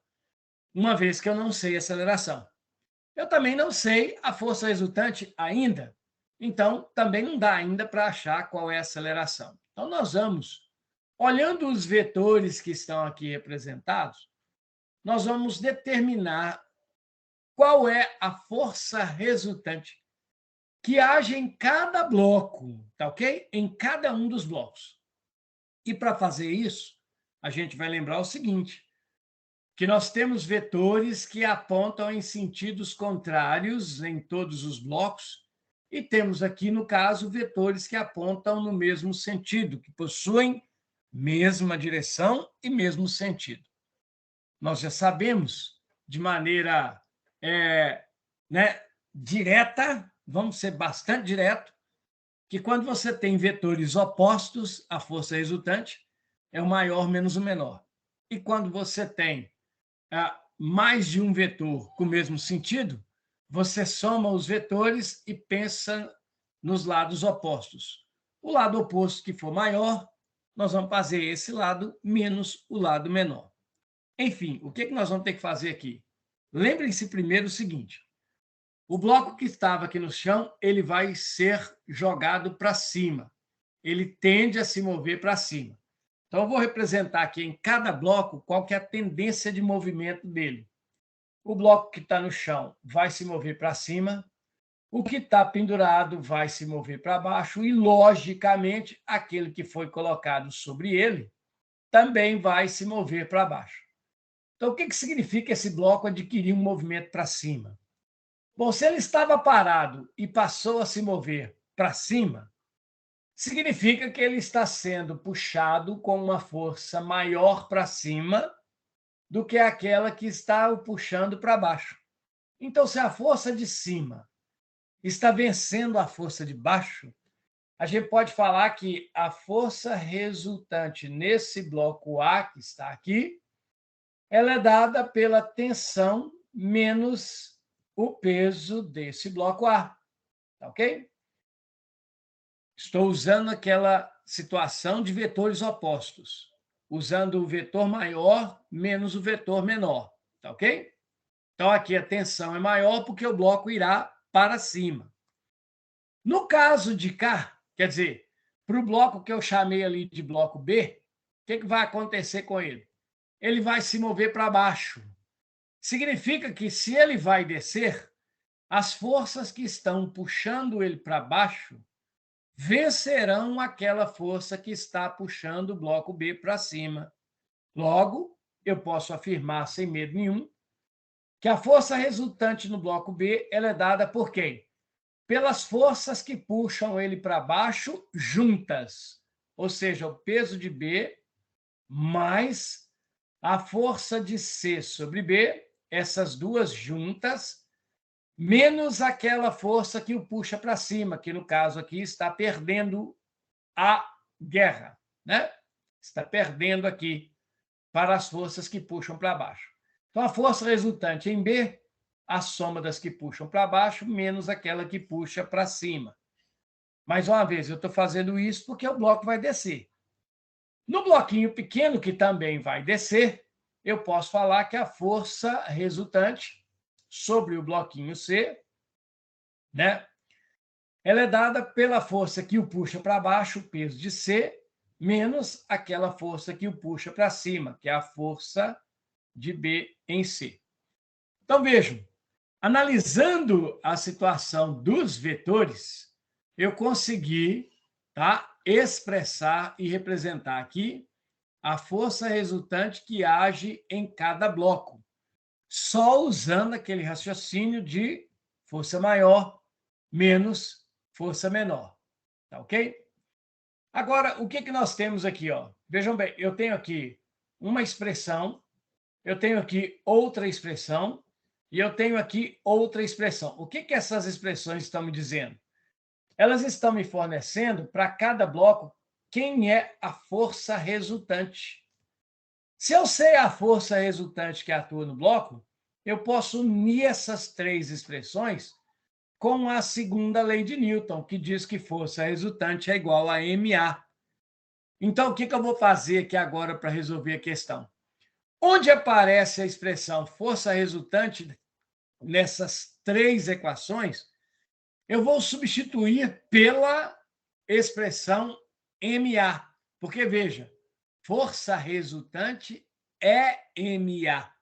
uma vez que eu não sei aceleração. Eu também não sei a força resultante ainda. Então, também não dá ainda para achar qual é a aceleração. Então, nós vamos, olhando os vetores que estão aqui representados, nós vamos determinar qual é a força resultante que age em cada bloco, tá ok? Em cada um dos blocos. E para fazer isso, a gente vai lembrar o seguinte, que nós temos vetores que apontam em sentidos contrários em todos os blocos, e temos aqui, no caso, vetores que apontam no mesmo sentido, que possuem mesma direção e mesmo sentido. Nós já sabemos, de maneira direta, vamos ser bastante direto, que quando você tem vetores opostos, a força resultante é o maior menos o menor. E quando você tem mais de um vetor com o mesmo sentido, você soma os vetores e pensa nos lados opostos. O lado oposto que for maior, nós vamos fazer esse lado menos o lado menor. Enfim, o que nós vamos ter que fazer aqui? Lembrem-se primeiro o seguinte, o bloco que estava aqui no chão, ele vai ser jogado para cima. Ele tende a se mover para cima. Então, eu vou representar aqui em cada bloco qual que é a tendência de movimento dele. O bloco que está no chão vai se mover para cima, o que está pendurado vai se mover para baixo e, logicamente, aquele que foi colocado sobre ele também vai se mover para baixo. Então, o que significa esse bloco adquirir um movimento para cima? Bom, se ele estava parado e passou a se mover para cima, significa que ele está sendo puxado com uma força maior para cima do que aquela que está o puxando para baixo. Então, se a força de cima está vencendo a força de baixo, a gente pode falar que a força resultante nesse bloco A, que está aqui, ela é dada pela tensão menos o peso desse bloco A. Tá ok? Estou usando aquela situação de vetores opostos, usando o vetor maior menos o vetor menor. Tá ok? Então, aqui a tensão é maior porque o bloco irá para cima. No caso de cá, quer dizer, para o bloco que eu chamei ali de bloco B, o que vai acontecer com ele? Ele vai se mover para baixo. Significa que, se ele vai descer, as forças que estão puxando ele para baixo vencerão aquela força que está puxando o bloco B para cima. Logo, eu posso afirmar, sem medo nenhum, que a força resultante no bloco B ela é dada por quem? Pelas forças que puxam ele para baixo juntas. Ou seja, o peso de B mais a força de C sobre B, essas duas juntas, menos aquela força que o puxa para cima, que no caso aqui está perdendo a guerra, né? Está perdendo aqui para as forças que puxam para baixo. Então, a força resultante em B, a soma das que puxam para baixo, menos aquela que puxa para cima. Mais uma vez, eu estou fazendo isso porque o bloco vai descer. No bloquinho pequeno, que também vai descer, eu posso falar que a força resultante sobre o bloquinho C, né, ela é dada pela força que o puxa para baixo, o peso de C, menos aquela força que o puxa para cima, que é a força de B em C. Então, vejam, analisando a situação dos vetores, eu consegui, expressar e representar aqui a força resultante que age em cada bloco, só usando aquele raciocínio de força maior menos força menor. Tá ok? Agora, o que nós temos aqui? Vejam bem, eu tenho aqui uma expressão, eu tenho aqui outra expressão, e eu tenho aqui outra expressão. O que essas expressões estão me dizendo? Elas estão me fornecendo, para cada bloco, quem é a força resultante. Se eu sei a força resultante que atua no bloco, eu posso unir essas três expressões com a segunda lei de Newton, que diz que força resultante é igual a MA. Então, o que eu vou fazer aqui agora para resolver a questão? Onde aparece a expressão força resultante, nessas três equações, eu vou substituir pela expressão MA. Porque, veja, força resultante é MA.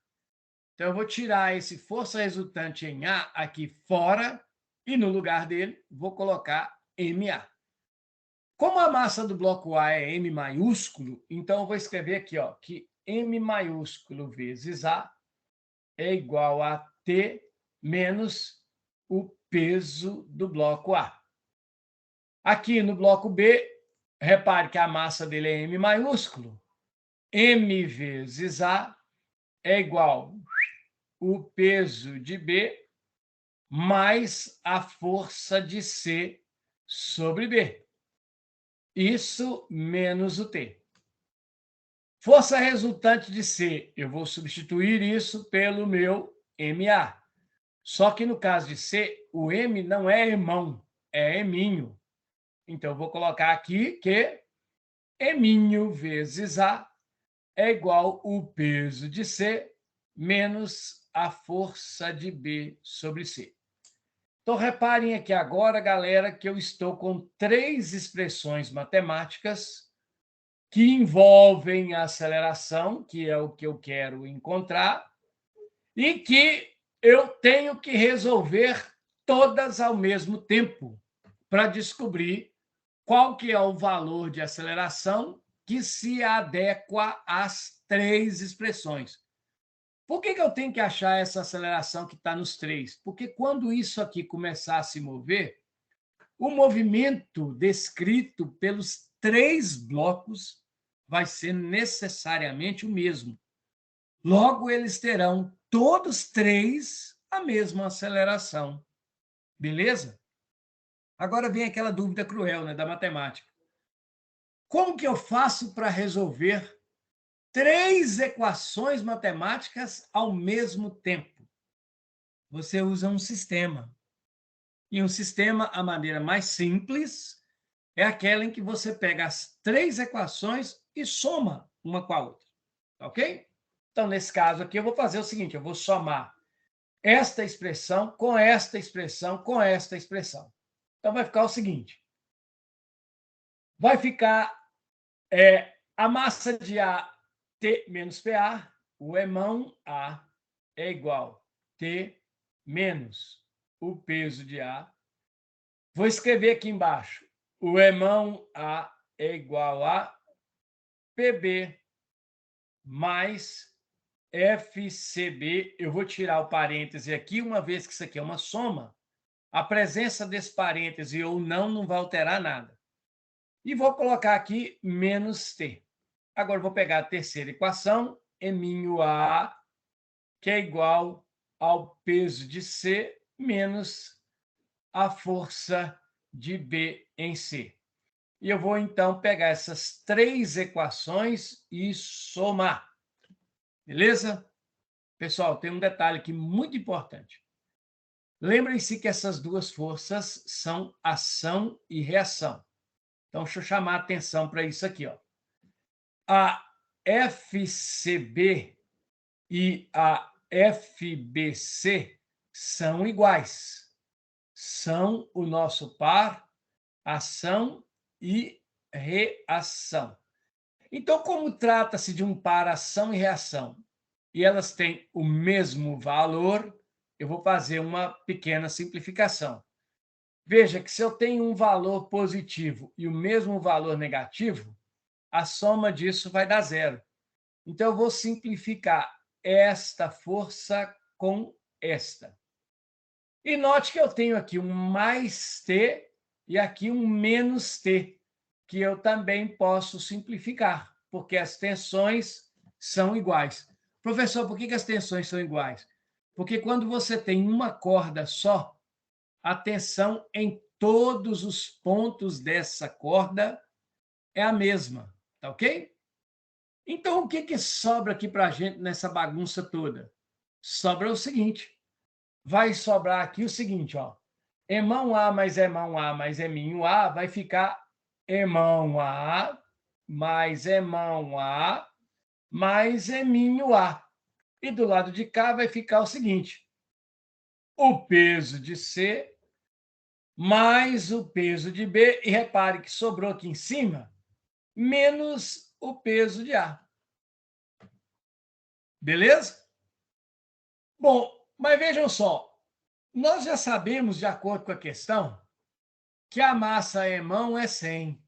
Então, eu vou tirar esse força resultante em A aqui fora e, no lugar dele, vou colocar MA. Como a massa do bloco A é M maiúsculo, então eu vou escrever aqui que M maiúsculo vezes A é igual a T menos o peso do bloco A. Aqui no bloco B, repare que a massa dele é M maiúsculo. M vezes A é igual o peso de B mais a força de C sobre B. Isso menos o T. Força resultante de C, eu vou substituir isso pelo meu MA. Só que no caso de C, o M não é emão, é eminho. Então, eu vou colocar aqui que eminho vezes A é igual o peso de C menos a força de B sobre C. Então, reparem aqui agora, galera, que eu estou com três expressões matemáticas que envolvem a aceleração, que é o que eu quero encontrar, e que eu tenho que resolver todas ao mesmo tempo para descobrir qual que é o valor de aceleração que se adequa às três expressões. Por que eu tenho que achar essa aceleração que está nos três? Porque quando isso aqui começar a se mover, o movimento descrito pelos três blocos vai ser necessariamente o mesmo. Logo, eles terão todos três a mesma aceleração. Beleza? Agora vem aquela dúvida cruel, né, da matemática. Como que eu faço para resolver três equações matemáticas ao mesmo tempo? Você usa um sistema. E um sistema, a maneira mais simples, é aquela em que você pega as três equações e soma uma com a outra. Ok? Então, nesse caso aqui, eu vou fazer o seguinte, eu vou somar esta expressão com esta expressão com esta expressão. Então, vai ficar o seguinte. Vai ficar a massa de A, T menos PA, o emão A é igual a T menos o peso de A. Vou escrever aqui embaixo. O emão A é igual a PB mais FCB. Eu vou tirar o parêntese aqui, uma vez que isso aqui é uma soma. A presença desse parêntese ou não vai alterar nada. E vou colocar aqui menos T. Agora, vou pegar a terceira equação, eminho A, que é igual ao peso de C menos a força de B em C. E eu vou, então, pegar essas três equações e somar. Beleza? Pessoal, tem um detalhe aqui muito importante. Lembrem-se que essas duas forças são ação e reação. Então, deixa eu chamar a atenção para isso aqui. A FCB e a FBC são iguais. São o nosso par, ação e reação. Então, como trata-se de um par ação e reação, e elas têm o mesmo valor, eu vou fazer uma pequena simplificação. Veja que se eu tenho um valor positivo e o mesmo valor negativo, a soma disso vai dar zero. Então, eu vou simplificar esta força com esta. E note que eu tenho aqui um mais T e aqui um menos T, que eu também posso simplificar, porque as tensões são iguais. Professor, por que as tensões são iguais? Porque quando você tem uma corda só, a tensão em todos os pontos dessa corda é a mesma, tá ok? Então, o que sobra aqui para a gente nessa bagunça toda? Sobra o seguinte, vai sobrar aqui o seguinte, emão A mais emão A mais eminho A vai ficar emão A mais emão A mais eminho A. E do lado de cá vai ficar o seguinte, o peso de C mais o peso de B, e repare que sobrou aqui em cima, menos o peso de A. Beleza? Bom, mas vejam só, nós já sabemos, de acordo com a questão, que a massa E-mão é 100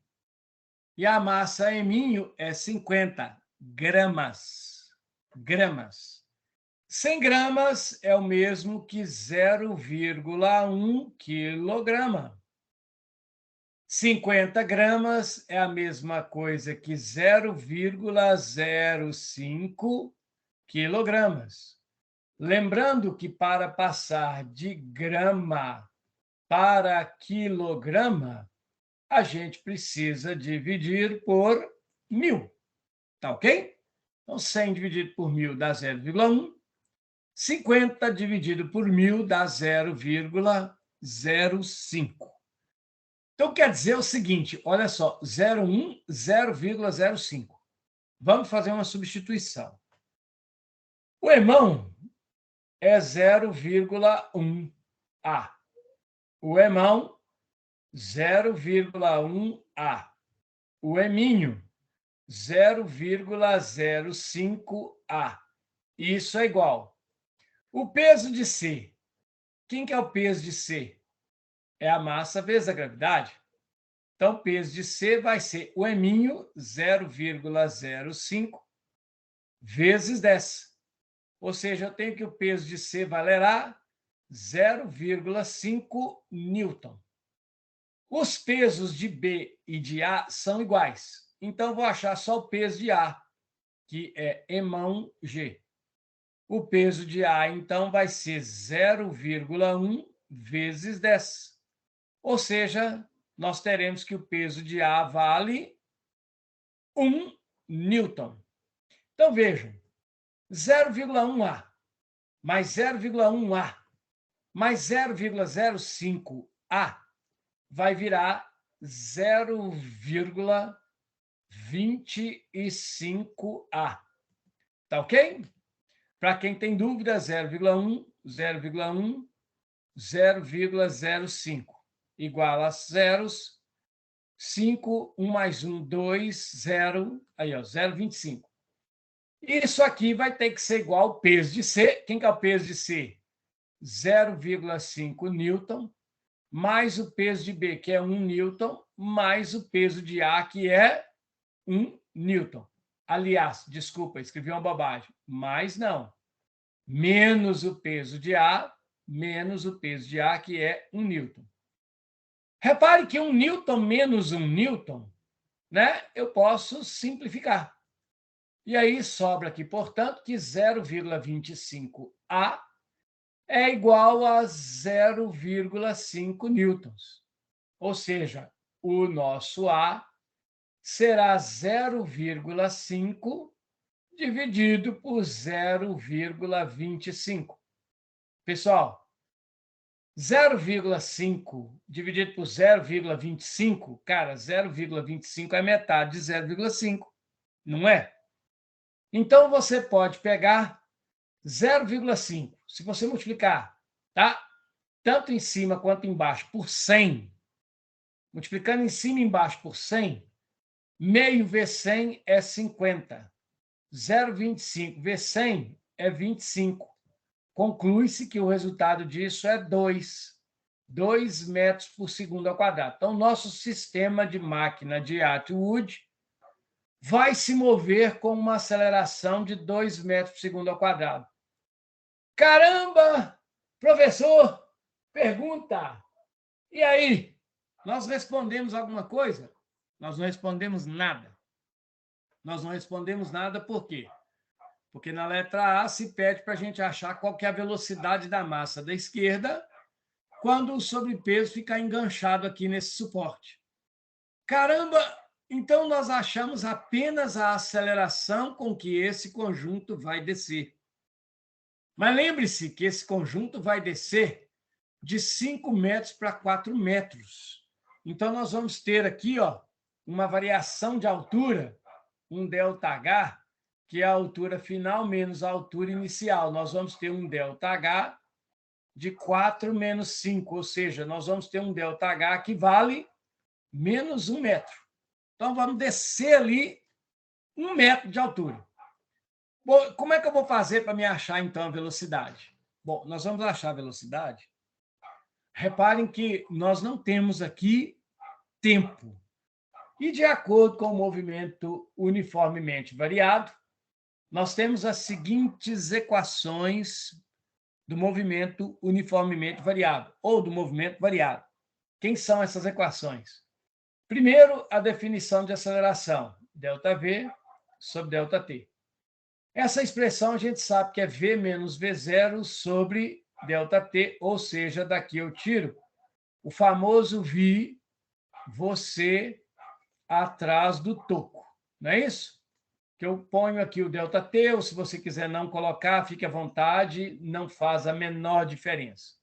e a massa E-minho é 50 gramas. 100 gramas é o mesmo que 0,1 quilograma. 50 gramas é a mesma coisa que 0,05 quilogramas. Lembrando que para passar de grama para quilograma, a gente precisa dividir por 1.000. Tá ok? Então, 100 dividido por 1.000 dá 0,1. 50 dividido por 1.000 dá 0,05. Então, quer dizer o seguinte, olha só, 0,1, 0,05. Vamos fazer uma substituição. O E-mão é 0,1 A. O E-mão, 0,1 A. O E-minho, 0,05 A. Isso é igual. O peso de C. Quem que é o peso de C? É a massa vezes a gravidade. Então, o peso de C vai ser o E-minho, 0,05 vezes 10. Ou seja, eu tenho que o peso de C valerá 0,5 newton. Os pesos de B e de A são iguais. Então, vou achar só o peso de A, que é E-mão G. O peso de A, então, vai ser 0,1 vezes 10. Ou seja, nós teremos que o peso de A vale 1 newton. Então, vejam, 0,1 A mais 0,1 A mais 0,05 A vai virar 0,25 A. Tá ok? Para quem tem dúvida, 0,1, 0,1, 0,05 igual a zeros, 5, 1 mais 1, 2, 0, aí, ó, 0,25. Isso aqui vai ter que ser igual ao peso de C. Quem que é o peso de C? 0,5 newton, mais o peso de B, que é 1 newton, mais o peso de A, que é 1 newton. Aliás, desculpa, escrevi uma bobagem, mas não. Menos o peso de A, menos o peso de A, que é 1 newton. Repare que 1 newton menos 1 newton, né? Eu posso simplificar. E aí sobra aqui, portanto, que 0,25 A é igual a 0,5 newtons. Ou seja, o nosso A será 0,5 dividido por 0,25. Pessoal, 0,5 dividido por 0,25, cara, 0,25 é metade de 0,5, não é? Então, você pode pegar 0,5. Se você multiplicar, tá? Tanto em cima quanto embaixo por 100, multiplicando em cima e embaixo por 100, meio vezes 100 é 50. 0,25 vezes 100 é 25. Conclui-se que o resultado disso é 2 metros por segundo ao quadrado. Então, nosso sistema de máquina de Atwood vai se mover com uma aceleração de 2 metros por segundo ao quadrado. Caramba! Professor, pergunta. E aí? Nós respondemos alguma coisa? Nós não respondemos nada. Nós não respondemos nada por quê? Porque na letra A se pede para a gente achar qual que é a velocidade da massa da esquerda quando o sobrepeso ficar enganchado aqui nesse suporte. Caramba! Então, nós achamos apenas a aceleração com que esse conjunto vai descer. Mas lembre-se que esse conjunto vai descer de 5 metros para 4 metros. Então, nós vamos ter aqui, ó, uma variação de altura, um ΔH, que é a altura final menos a altura inicial. Nós vamos ter um ΔH de 4 menos 5, ou seja, nós vamos ter um ΔH que vale menos 1 metro. Então, vamos descer ali 1 metro de altura. Bom, como é que eu vou fazer para me achar, então, a velocidade? Bom, nós vamos achar a velocidade. Reparem que nós não temos aqui tempo. E, de acordo com o movimento uniformemente variado, nós temos as seguintes equações do movimento uniformemente variado, ou do movimento variado. Quem são essas equações? Primeiro, a definição de aceleração, ΔV sobre ΔT. Essa expressão a gente sabe que é V menos V0 sobre ΔT, ou seja, daqui eu tiro o famoso vi você atrás do toco, não é isso? Que eu ponho aqui o ΔT, ou se você quiser não colocar, fique à vontade, não faz a menor diferença.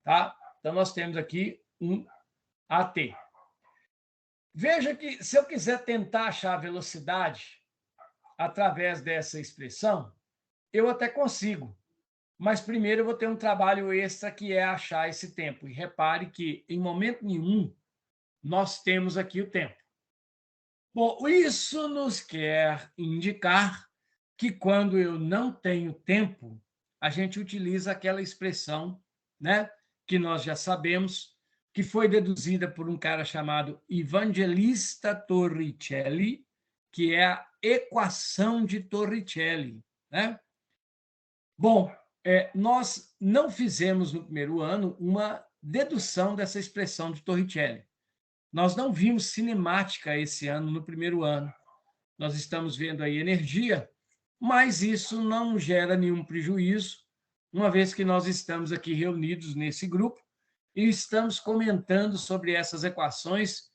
Tá? Então, nós temos aqui um AT. Veja que, se eu quiser tentar achar a velocidade através dessa expressão, eu até consigo. Mas primeiro eu vou ter um trabalho extra, que é achar esse tempo. E repare que, em momento nenhum, nós temos aqui o tempo. Bom, isso nos quer indicar que, quando eu não tenho tempo, a gente utiliza aquela expressão, né, que nós já sabemos, que foi deduzida por um cara chamado Evangelista Torricelli, que é a equação de Torricelli, né? Bom, nós não fizemos no primeiro ano uma dedução dessa expressão de Torricelli. Nós não vimos cinemática esse ano, no primeiro ano. Nós estamos vendo aí energia, mas isso não gera nenhum prejuízo, uma vez que nós estamos aqui reunidos nesse grupo e estamos comentando sobre essas equações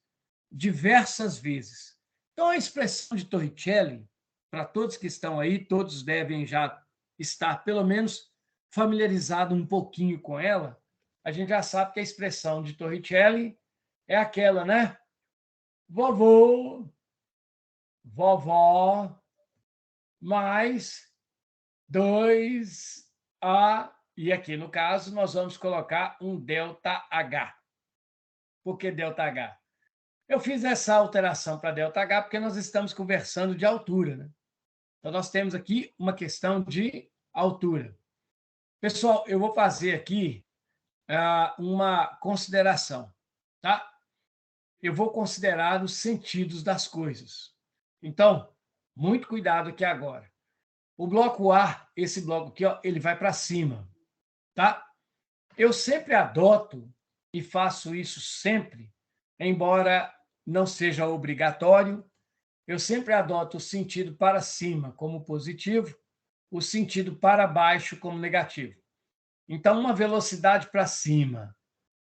diversas vezes. Então, a expressão de Torricelli, para todos que estão aí, todos devem já estar, pelo menos, familiarizados um pouquinho com ela. A gente já sabe que a expressão de Torricelli é aquela, né? Vovô, vovó, mais 2A, e aqui no caso nós vamos colocar um ΔH. Por que ΔH? Eu fiz essa alteração para ΔH porque nós estamos conversando de altura, né? Então nós temos aqui uma questão de altura. Pessoal, eu vou fazer aqui uma consideração, tá? Eu vou considerar os sentidos das coisas. Então, muito cuidado aqui agora. O bloco A, esse bloco aqui, ó, ele vai para cima, tá? Eu sempre adoto, e faço isso sempre, embora não seja obrigatório, eu sempre adoto o sentido para cima como positivo, o sentido para baixo como negativo. Então, uma velocidade para cima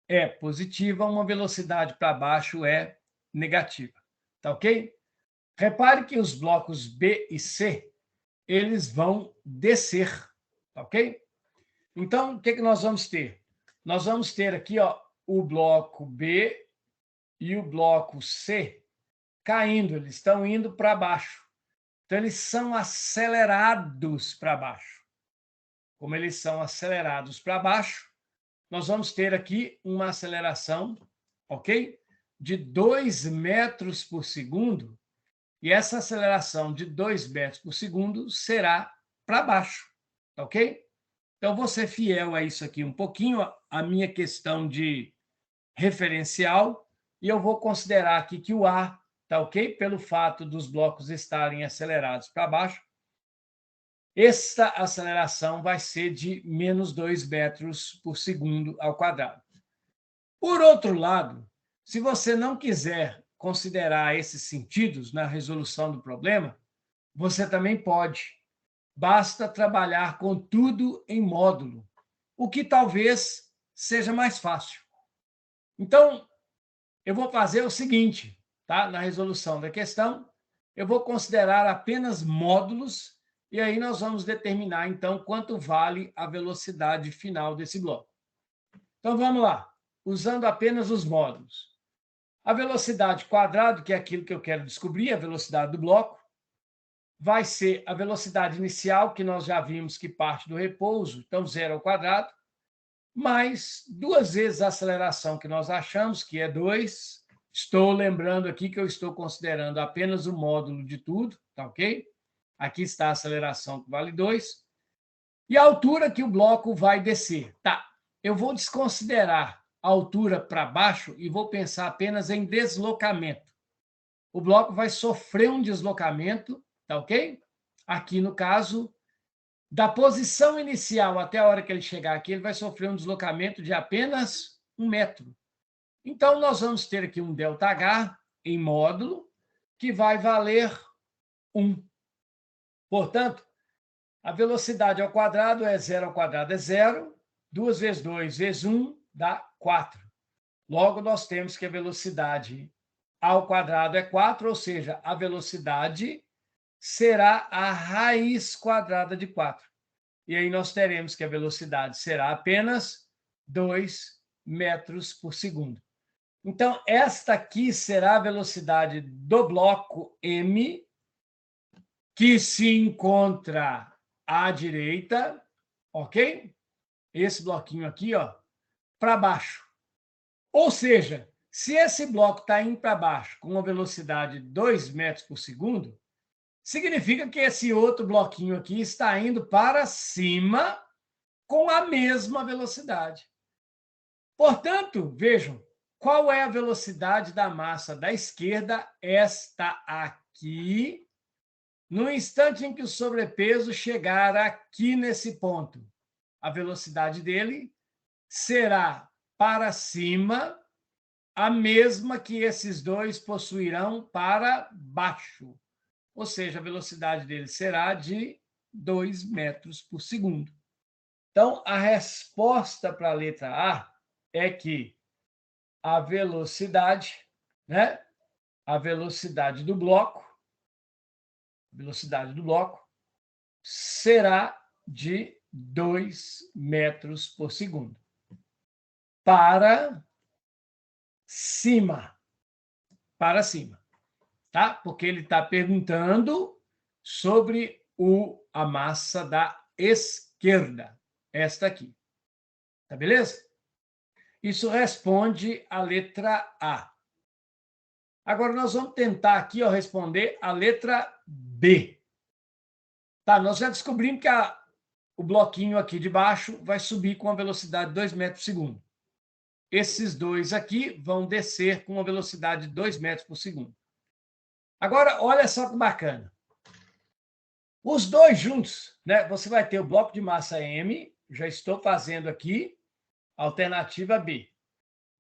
é positiva, uma velocidade para baixo é negativa. Tá ok? Repare que os blocos B e C, eles vão descer. Tá ok? Então, o que nós vamos ter? Nós vamos ter aqui, ó, o bloco B e o bloco C caindo, eles estão indo para baixo. Então, eles são acelerados para baixo. Como eles são acelerados para baixo, nós vamos ter aqui uma aceleração, ok? De 2 metros por segundo, e essa aceleração de 2 metros por segundo será para baixo, ok? Então, vou ser fiel a isso aqui um pouquinho, a minha questão de referencial, e eu vou considerar aqui que o A, tá ok? Pelo fato dos blocos estarem acelerados para baixo, esta aceleração vai ser de menos 2 metros por segundo ao quadrado. Por outro lado, se você não quiser considerar esses sentidos na resolução do problema, você também pode. Basta trabalhar com tudo em módulo, o que talvez seja mais fácil. Então, eu vou fazer o seguinte, tá? Na resolução da questão, eu vou considerar apenas módulos. E aí nós vamos determinar, então, quanto vale a velocidade final desse bloco. Então, vamos lá. Usando apenas os módulos. A velocidade quadrado, que é aquilo que eu quero descobrir, a velocidade do bloco, vai ser a velocidade inicial, que nós já vimos que parte do repouso, então 0 ao quadrado, mais 2 vezes a aceleração que nós achamos, que é 2. Estou lembrando aqui que eu estou considerando apenas o módulo de tudo, tá ok? Aqui está a aceleração, que vale 2. E a altura que o bloco vai descer. Tá, eu vou desconsiderar a altura para baixo e vou pensar apenas em deslocamento. O bloco vai sofrer um deslocamento, tá ok? Aqui, no caso, da posição inicial até a hora que ele chegar aqui, ele vai sofrer um deslocamento de apenas 1 metro. Então, nós vamos ter aqui um ΔH em módulo, que vai valer 1. Portanto, a velocidade ao quadrado é 0 ao quadrado é 0, 2 vezes 2 vezes 1 dá 4. Logo, nós temos que a velocidade ao quadrado é 4, ou seja, a velocidade será a raiz quadrada de 4. E aí nós teremos que a velocidade será apenas 2 metros por segundo. Então, esta aqui será a velocidade do bloco M, que se encontra à direita, ok? Esse bloquinho aqui, ó, para baixo. Ou seja, se esse bloco está indo para baixo com uma velocidade de 2 metros por segundo, significa que esse outro bloquinho aqui está indo para cima com a mesma velocidade. Portanto, vejam, qual é a velocidade da massa da esquerda? Esta aqui, no instante em que o sobrepeso chegar aqui nesse ponto. A velocidade dele será para cima a mesma que esses dois possuirão para baixo. Ou seja, a velocidade dele será de 2 metros por segundo. Então, a resposta para a letra A é que a velocidade, né? A velocidade do bloco será de 2 metros por segundo. Para cima. Para cima. Tá? Porque ele está perguntando sobre a massa da esquerda. Esta aqui. Tá beleza? Isso responde a letra A. Agora, nós vamos tentar aqui responder a letra B. Tá, nós já descobrimos que o bloquinho aqui de baixo vai subir com a velocidade de 2 metros por segundo. Esses dois aqui vão descer com uma velocidade de 2 metros por segundo. Agora, olha só que bacana. Os dois juntos, né? Você vai ter o bloco de massa M, já estou fazendo aqui, alternativa B.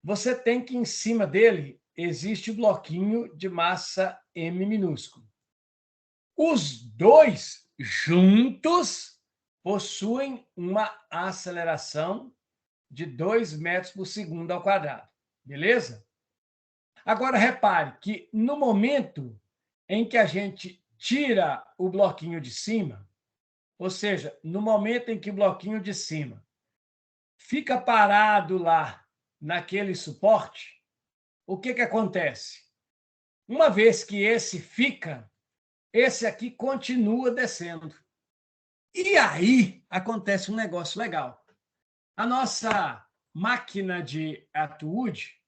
Você tem que, em cima dele, existe o bloquinho de massa M minúsculo. Os dois juntos possuem uma aceleração de 2 metros por segundo ao quadrado. Beleza? Agora, repare que no momento em que a gente tira o bloquinho de cima, ou seja, no momento em que o bloquinho de cima fica parado lá naquele suporte, o que acontece? Uma vez que esse fica, esse aqui continua descendo. E aí acontece um negócio legal. A nossa máquina de Atwood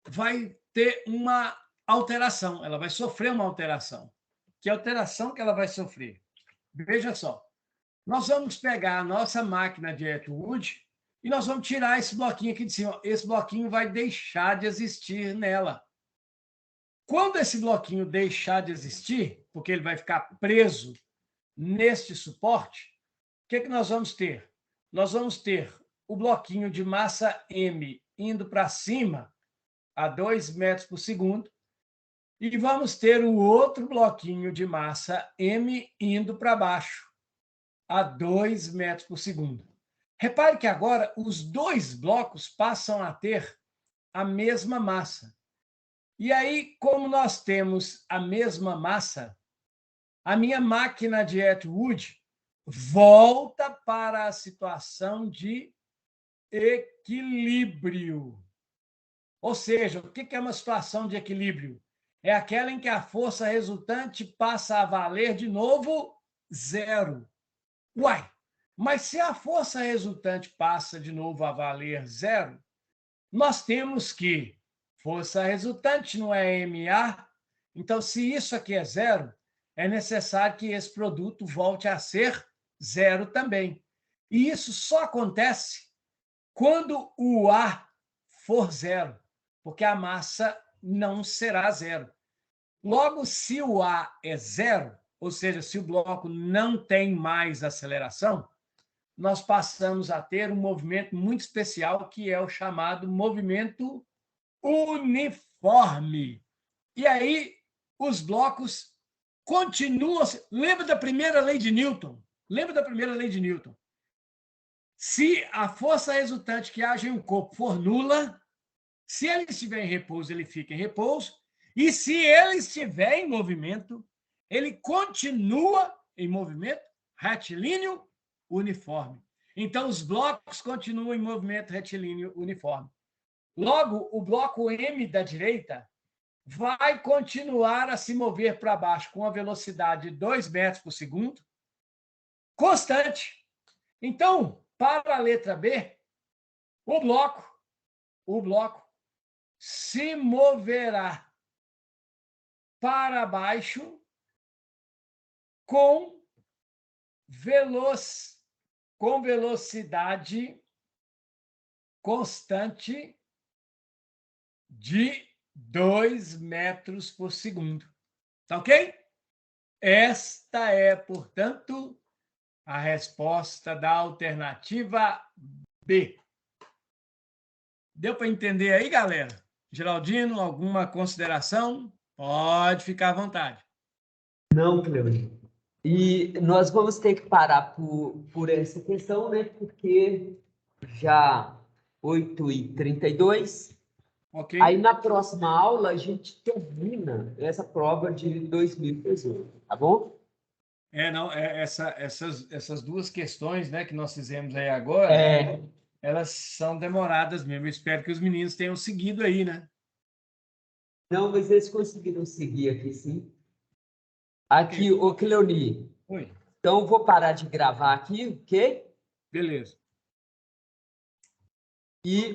vai ter uma alteração, ela vai sofrer uma alteração. Que alteração que ela vai sofrer? Veja só, nós vamos pegar a nossa máquina de Atwood e nós vamos tirar esse bloquinho aqui de cima. Esse bloquinho vai deixar de existir nela. Quando esse bloquinho deixar de existir, porque ele vai ficar preso neste suporte, o que nós vamos ter? Nós vamos ter o bloquinho de massa M indo para cima a 2 metros por segundo e vamos ter o outro bloquinho de massa M indo para baixo a 2 metros por segundo. Repare que agora os dois blocos passam a ter a mesma massa. E aí, como nós temos a mesma massa, a minha máquina de Atwood volta para a situação de equilíbrio. Ou seja, o que é uma situação de equilíbrio? É aquela em que a força resultante passa a valer de novo 0. Uai! Mas se a força resultante passa de novo a valer zero, nós temos que força resultante não é MA, então, se isso aqui é zero, é necessário que esse produto volte a ser zero também. E isso só acontece quando o A for zero, porque a massa não será zero. Logo, se o A é zero, ou seja, se o bloco não tem mais aceleração, nós passamos a ter um movimento muito especial, que é o chamado movimento uniforme. E aí, os blocos continuam... Lembra da primeira lei de Newton? Lembra da primeira lei de Newton? Se a força resultante que age em um corpo for nula, se ele estiver em repouso, ele fica em repouso, e se ele estiver em movimento, ele continua em movimento retilíneo uniforme. Então, os blocos continuam em movimento retilíneo uniforme. Logo, o bloco M da direita vai continuar a se mover para baixo com a velocidade de 2 metros por segundo, constante. Então, para a letra B, o bloco se moverá para baixo com velocidade constante de 2 metros por segundo. Tá ok? Esta é, portanto, a resposta da alternativa B. Deu para entender aí, galera? Geraldino, alguma consideração? Pode ficar à vontade. Não, Cleone. E nós vamos ter que parar por essa questão, né? Porque já 8h32. Ok. Aí, na próxima aula, a gente termina essa prova de 2018, tá bom? Não, essas duas questões, né, que nós fizemos aí agora, elas são demoradas mesmo. Eu espero que os meninos tenham seguido aí, né? Não, mas eles conseguiram seguir aqui, sim. Aqui, ô Cleoni. Oi. Então, vou parar de gravar aqui, ok? Beleza. E